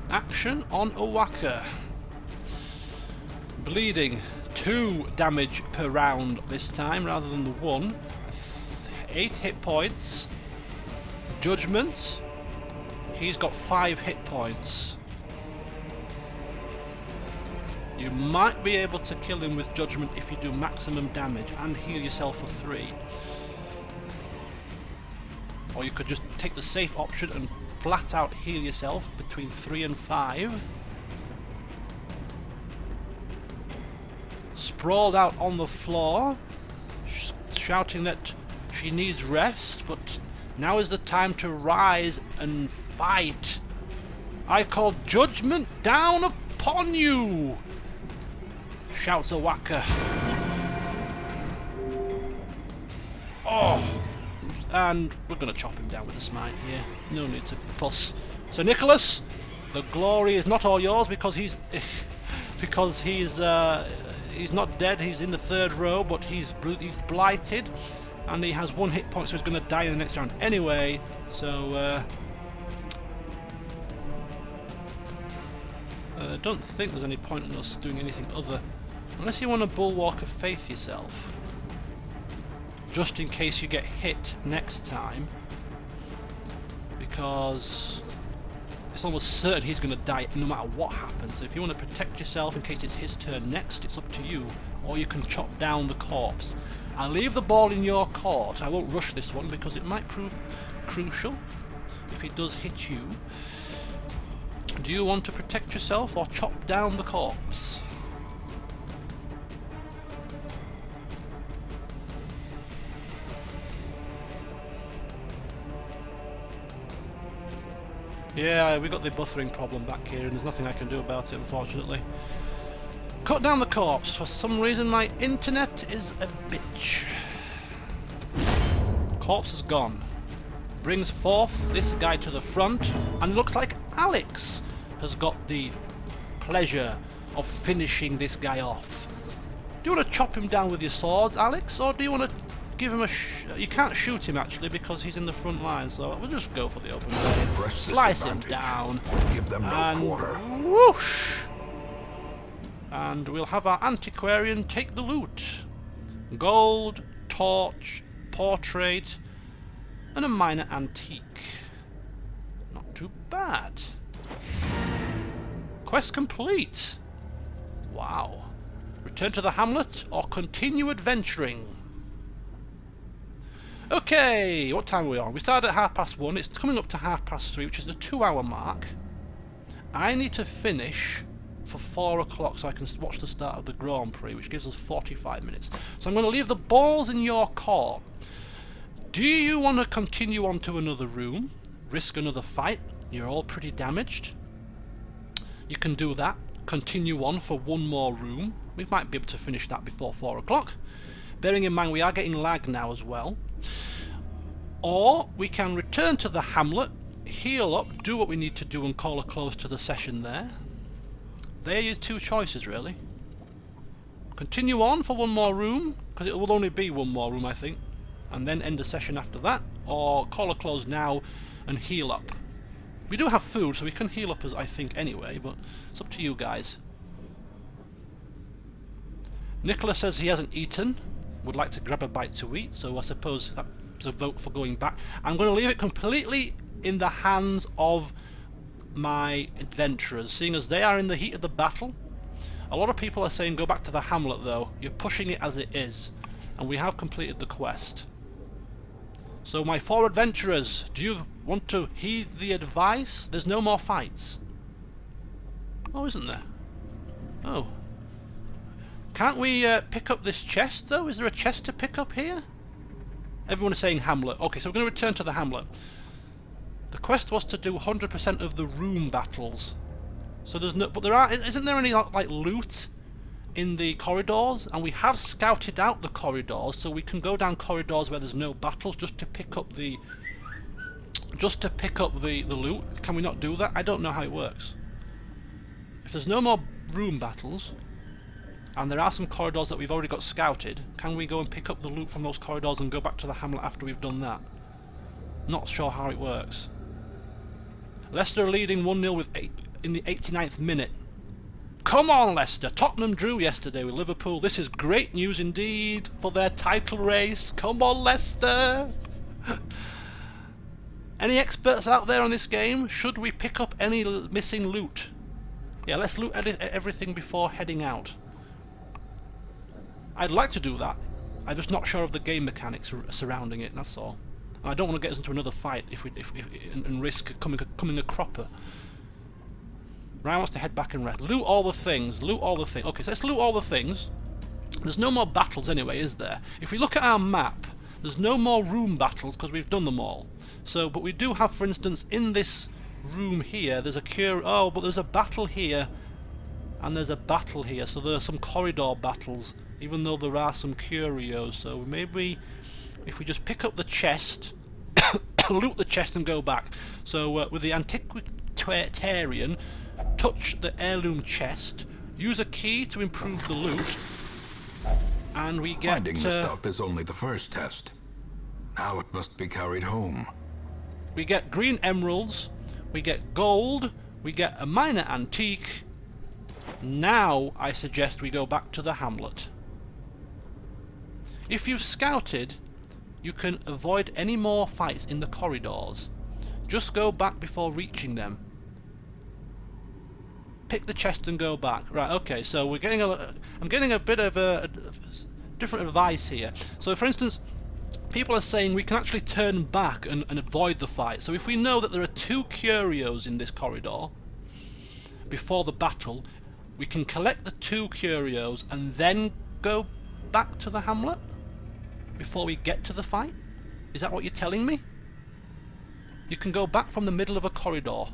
Action on Owaka. Bleeding. 2 damage per round this time rather than the 1. 8 hit points. Judgment. He's got 5 hit points. You might be able to kill him with Judgment if you do maximum damage and heal yourself for 3. Or you could just take the safe option and flat out heal yourself between 3 and 5. Sprawled out on the floor, shouting that she needs rest, but Now is the time to rise and fight. I call judgment down upon you, shouts a whacker. Oh, and we're going to chop him down with the smite here. No need to fuss. So Nicholas, the glory is not all yours because he's not dead. He's in the third row, but he's blighted, and he has 1 hit point, so he's going to die in the next round anyway. So I don't think there's any point in us doing anything other, unless you want to bulwark of faith yourself, just in case you get hit next time, because it's almost certain he's going to die no matter what happens. So if you want to protect yourself in case it's his turn next, it's up to you, or you can chop down the corpse. I'll leave the ball in your court. I won't rush this one because it might prove crucial if he does hit you. Do you want to protect yourself or chop down the corpse? Yeah, we got the buffering problem back here, and there's nothing I can do about it, unfortunately. Cut down the corpse. For some reason, my internet is a bitch. Corpse is gone. Brings forth this guy to the front, and looks like Alex has got the pleasure of finishing this guy off. Do you want to chop him down with your swords, Alex, or do you want to give him a you can't shoot him actually because he's in the front line, so we'll just go for the open blade. Slice him down. Give them no quarter. Whoosh! And we'll have our antiquarian take the loot. Gold, torch, portrait, and a minor antique. Not too bad. Quest complete. Wow. Return to the Hamlet or continue adventuring? Okay, what time are we on? We started at 1:30. It's coming up to 3:30, which is the 2-hour mark. I need to finish for 4 o'clock so I can watch the start of the Grand Prix, which gives us 45 minutes. So I'm going to leave the balls in your court. Do you want to continue on to another room? Risk another fight? You're all pretty damaged. You can do that. Continue on for 1 more room. We might be able to finish that before 4 o'clock. Bearing in mind we are getting lag now as well. Or we can return to the Hamlet, heal up, do what we need to do and call a close to the session there. There are your 2 choices really. Continue on for 1 more room, because it will only be 1 more room I think, and then end the session after that, or call a close now and heal up. We do have food so we can heal up as I think anyway, but it's up to you guys. Nicholas says he hasn't eaten, would like to grab a bite to eat, so I suppose that's a vote for going back. I'm going to leave it completely in the hands of my adventurers, seeing as they are in the heat of the battle. A lot of people are saying go back to the Hamlet though. You're pushing it as it is, and we have completed the quest. So my 4 adventurers, do you want to heed the advice? There's no more fights. Oh, isn't there? Oh. Can't we pick up this chest though? Is there a chest to pick up here? Everyone is saying Hamlet. Okay, so we're going to return to the Hamlet. The quest was to do 100% of the room battles. So there's no, but isn't there any like loot in the corridors? And we have scouted out the corridors, so we can go down corridors where there's no battles just to pick up the loot. Can we not do that? I don't know how it works. If there's no more room battles, and there are some corridors that we've already got scouted, can we go and pick up the loot from those corridors and go back to the Hamlet after we've done that? Not sure how it works. Leicester leading 1-0 in the 89th minute. Come on, Leicester! Tottenham drew yesterday with Liverpool. This is great news indeed for their title race. Come on, Leicester! Any experts out there on this game? Should we pick up any missing loot? Yeah, let's loot everything before heading out. I'd like to do that. I'm just not sure of the game mechanics surrounding it, that's all. And I don't want to get us into another fight and risk coming a cropper. Ryan wants to head back and rest. Loot all the things. Loot all the things. Okay, so let's loot all the things. There's no more battles anyway, is there? If we look at our map, There's no more room battles because we've done them all. So, but we do have, for instance, in this room here, there's a but there's a battle here, and there's a battle here. So there are some corridor battles, even though there are some curios. So maybe if we just pick up the chest, loot the chest and go back. So with the antiquarian, touch the heirloom chest, use a key to improve the loot, and we get... Finding the stuff is only the first test. Now it must be carried home. We get green emeralds, we get gold, we get a minor antique. Now I suggest we go back to the Hamlet. If you've scouted, you can avoid any more fights in the corridors. Just go back before reaching them. Pick the chest and go back. Right, okay, so we're getting I'm getting a bit of a different advice here. So for instance, people are saying we can actually turn back and avoid the fight. So if we know that there are 2 curios in this corridor before the battle, we can collect the 2 curios and then go back to the Hamlet before we get to the fight? Is that what you're telling me? You can go back from the middle of a corridor.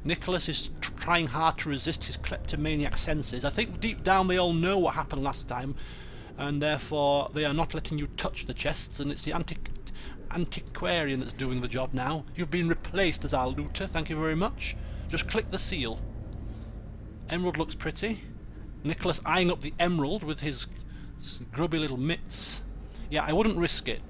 Nicholas is trying hard to resist his kleptomaniac senses. I think deep down they all know what happened last time, and therefore they are not letting you touch the chests, and it's the antiquarian that's doing the job now. You've been replaced as our looter, thank you very much. Just click the seal. Emerald looks pretty. Nicholas eyeing up the emerald with his grubby little mitts. Yeah, I wouldn't risk it.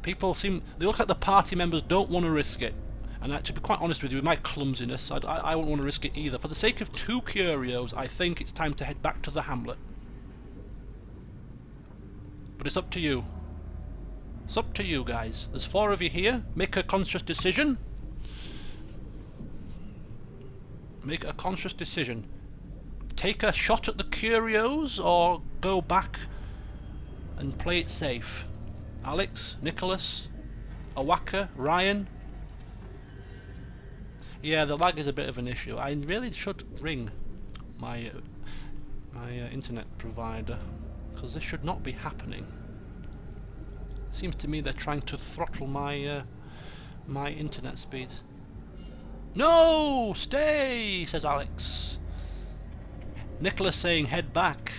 They look like the party members don't want to risk it. And to be quite honest with you, with my clumsiness, I wouldn't want to risk it either. For the sake of 2 curios, I think it's time to head back to the Hamlet. But it's up to you. It's up to you, guys. There's 4 of you here. Make a conscious decision. Make a conscious decision. Take a shot at the curios, or go back and play it safe. Alex, Nicholas, Awaka, Ryan. Yeah, the lag is a bit of an issue. I really should ring my internet provider, because this should not be happening. Seems to me they're trying to throttle my my internet speeds. No! Stay! Says Alex. Nicholas saying head back.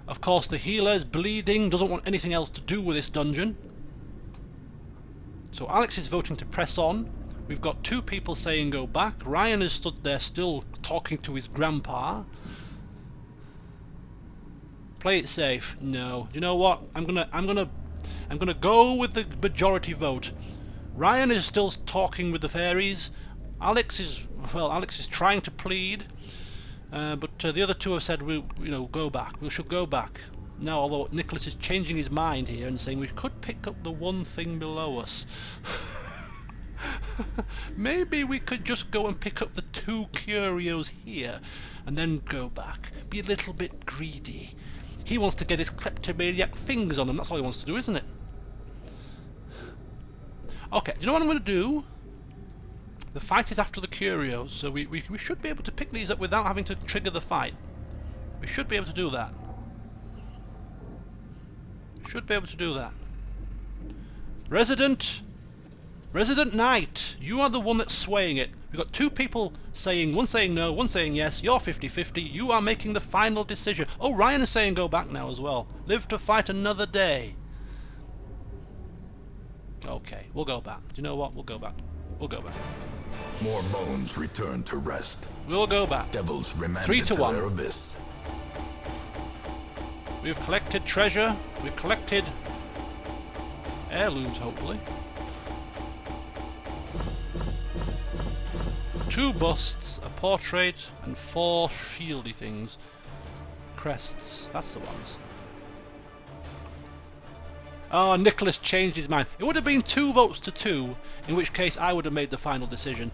Of course the healer is bleeding, doesn't want anything else to do with this dungeon. So Alex is voting to press on. We've got 2 people saying go back. Ryan is stood there still talking to his grandpa. Play it safe. No. Do you know what? I'm gonna go with the majority vote. Ryan is still talking with the fairies. Alex is trying to plead, but the other 2 have said go back. We should go back. Now, although Nicholas is changing his mind here and saying we could pick up the one thing below us. Maybe we could just go and pick up the 2 curios here and then go back. Be a little bit greedy. He wants to get his kleptomaniac fingers on them. That's all he wants to do, isn't it? Okay, do you know what I'm going to do? The fight is after the curios, so we should be able to pick these up without having to trigger the fight. We should be able to do that. Should be able to do that. Resident Knight, you are the one that's swaying it. We've got 2 people saying, one saying no, one saying yes. You're 50-50. You are making the final decision. Oh, Ryan is saying go back now as well. Live to fight another day. Okay, we'll go back. Do you know what? We'll go back. We'll go back. More bones return to rest. We'll go back. Devils remanded 3 to 1. their abyss. We've collected treasure. We've collected heirlooms, hopefully. 2 busts, a portrait, and 4 shieldy things. Crests. That's the ones. Oh, Nicholas changed his mind. It would have been 2 votes to 2, in which case I would have made the final decision.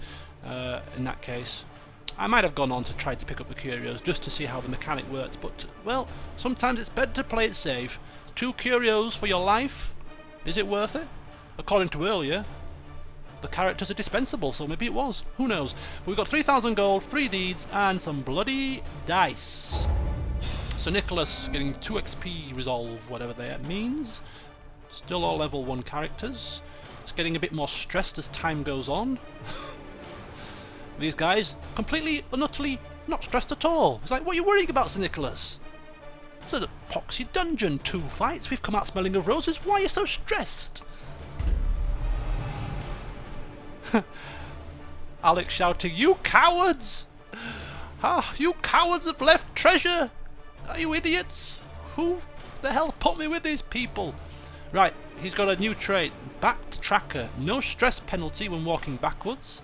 In that case, I might have gone on to try to pick up the curios just to see how the mechanic works, but, well, sometimes it's better to play it safe. 2 curios for your life? Is it worth it? According to earlier. the characters are dispensable, so maybe it was. Who knows? But we've got 3,000 gold, 3 deeds, and some bloody dice. So Nicholas getting 2 XP resolve, whatever that means. Still all level 1 characters. It's getting a bit more stressed as time goes on. These guys, completely and utterly not stressed at all. It's like, what are you worrying about, Sir Nicholas? It's a poxy dungeon, 2 fights, we've come out smelling of roses, why are you so stressed? Alex shouting, you cowards! Ah, you cowards have left treasure! Are you idiots? Who the hell put me with these people? Right, he's got a new trait, back tracker, no stress penalty when walking backwards.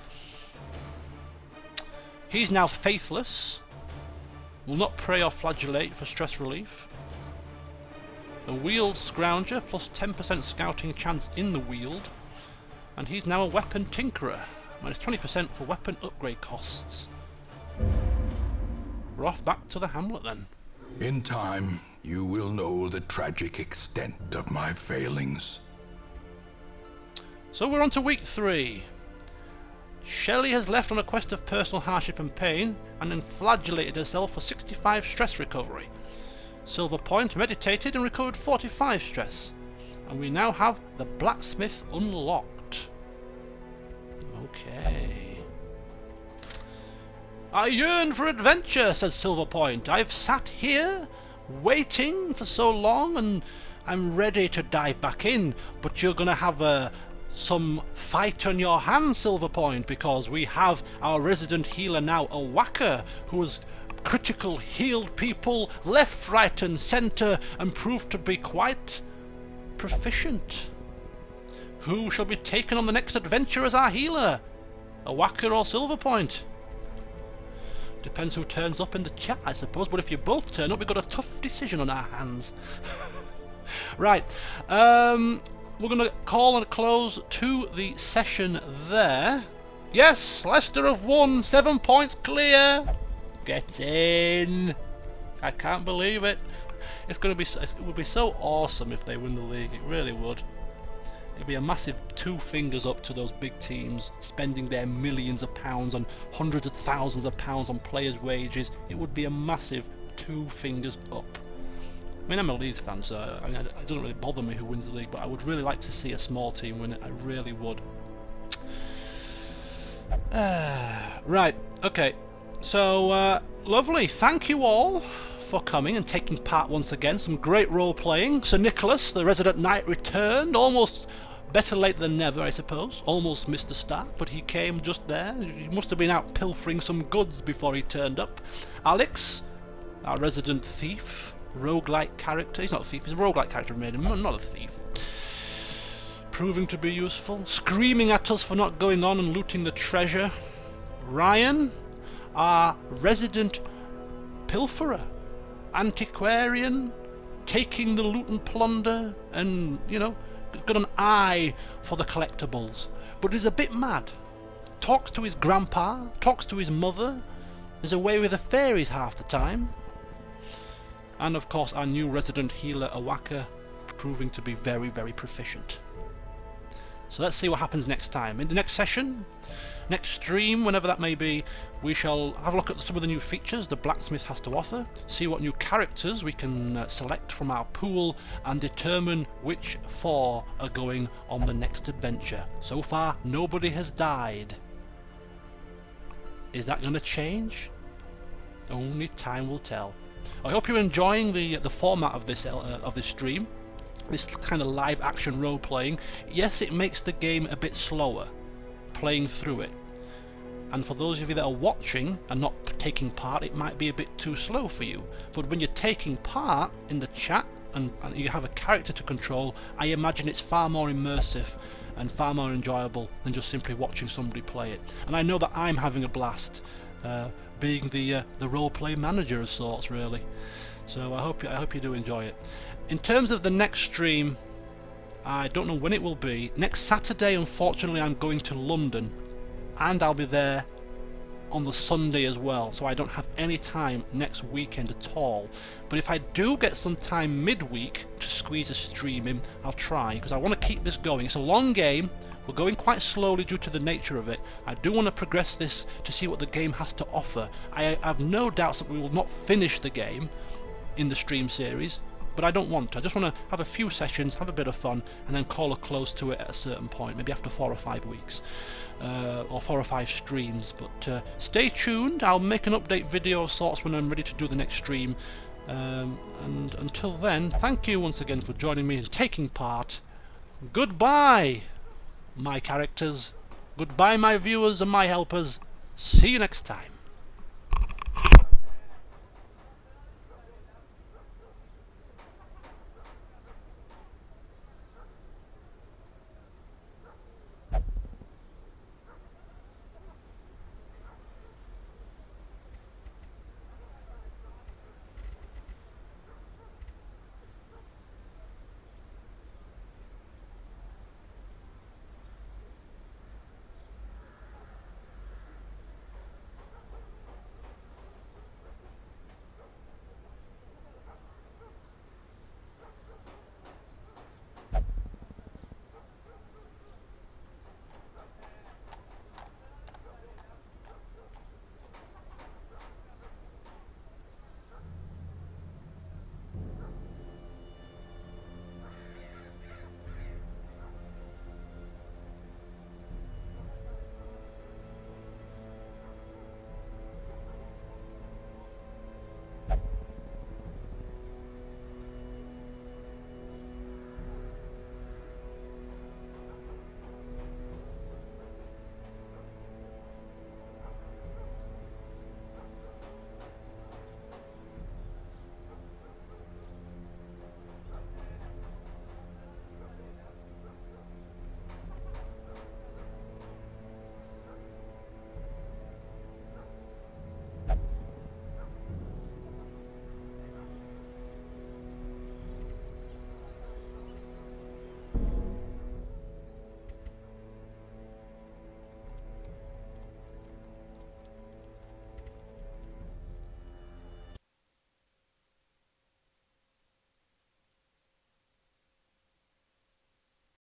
He's now faithless, will not pray or flagellate for stress relief. A wheeled scrounger, plus 10% scouting chance in the wheeled. And he's now a weapon tinkerer, minus 20% for weapon upgrade costs. We're off back to the Hamlet then. In time, you will know the tragic extent of my failings. So we're on to week 3. Shelley has left on a quest of personal hardship and pain, and then flagellated herself for 65 stress recovery. Silver Point meditated and recovered 45 stress. And we now have the blacksmith unlocked. Okay. I yearn for adventure, says Silver Point. I've sat here, waiting for so long, and I'm ready to dive back in. But you're gonna have some fight on your hands, Silver Point, because we have our resident healer now, a whacker, who has critical healed people left, right and centre, and proved to be quite proficient. Who shall be taken on the next adventure as our healer? A whacker or Silver Point? Depends who turns up in the chat, I suppose, but if you both turn up, we've got a tough decision on our hands. Right, we're going to call and close to the session there. Yes, Leicester have won, 7 points clear. Get in. I can't believe it. It would be so awesome if they win the league, it really would. It'd be a massive 2 fingers up to those big teams spending their millions of pounds and hundreds of thousands of pounds on players' wages. It would be a massive 2 fingers up. I mean, I'm a Leeds fan, so it doesn't really bother me who wins the league, but I would really like to see a small team win it. I really would. Right, okay. So, lovely. Thank you all for coming and taking part once again. Some great role-playing. Sir Nicholas, the resident knight, returned. Almost better late than never, I suppose. Almost missed the start, but he came just there. He must have been out pilfering some goods before he turned up. Alex, our resident thief. Roguelike character. He's not a thief, he's a roguelike character we made him, not a thief. Proving to be useful. Screaming at us for not going on and looting the treasure. Ryan, our resident pilferer. Antiquarian, taking the loot and plunder, and, you know, got an eye for the collectibles. But he's a bit mad. Talks to his grandpa, talks to his mother, is away with the fairies half the time. And of course our new resident healer, Awaka, proving to be very, very proficient. So let's see what happens next time. In the next session, next stream, whenever that may be, we shall have a look at some of the new features the blacksmith has to offer, see what new characters we can select from our pool, and determine which 4 are going on the next adventure. So far, nobody has died. Is that going to change? Only time will tell. I hope you're enjoying the format of this stream, this kind of live action role playing. Yes, it makes the game a bit slower, playing through it. And for those of you that are watching and not taking part, it might be a bit too slow for you. But when you're taking part in the chat and you have a character to control, I imagine it's far more immersive and far more enjoyable than just simply watching somebody play it. And I know that I'm having a blast. Being the role-play manager of sorts, really. So I hope you do enjoy it. In terms of the next stream, I don't know when it will be. Next Saturday, unfortunately, I'm going to London, and I'll be there on the Sunday as well, so I don't have any time next weekend at all. But if I do get some time midweek to squeeze a stream in, I'll try, because I want to keep this going. It's a long game. We're going quite slowly due to the nature of it. I do want to progress this to see what the game has to offer. I have no doubts that we will not finish the game in the stream series, but I don't want to. I just want to have a few sessions, have a bit of fun, and then call a close to it at a certain point, maybe after 4 or 5 weeks, or 4 or 5 streams. But stay tuned. I'll make an update video of sorts when I'm ready to do the next stream. And until then, thank you once again for joining me and taking part. Goodbye, my characters. Goodbye, my viewers and my helpers. See you next time.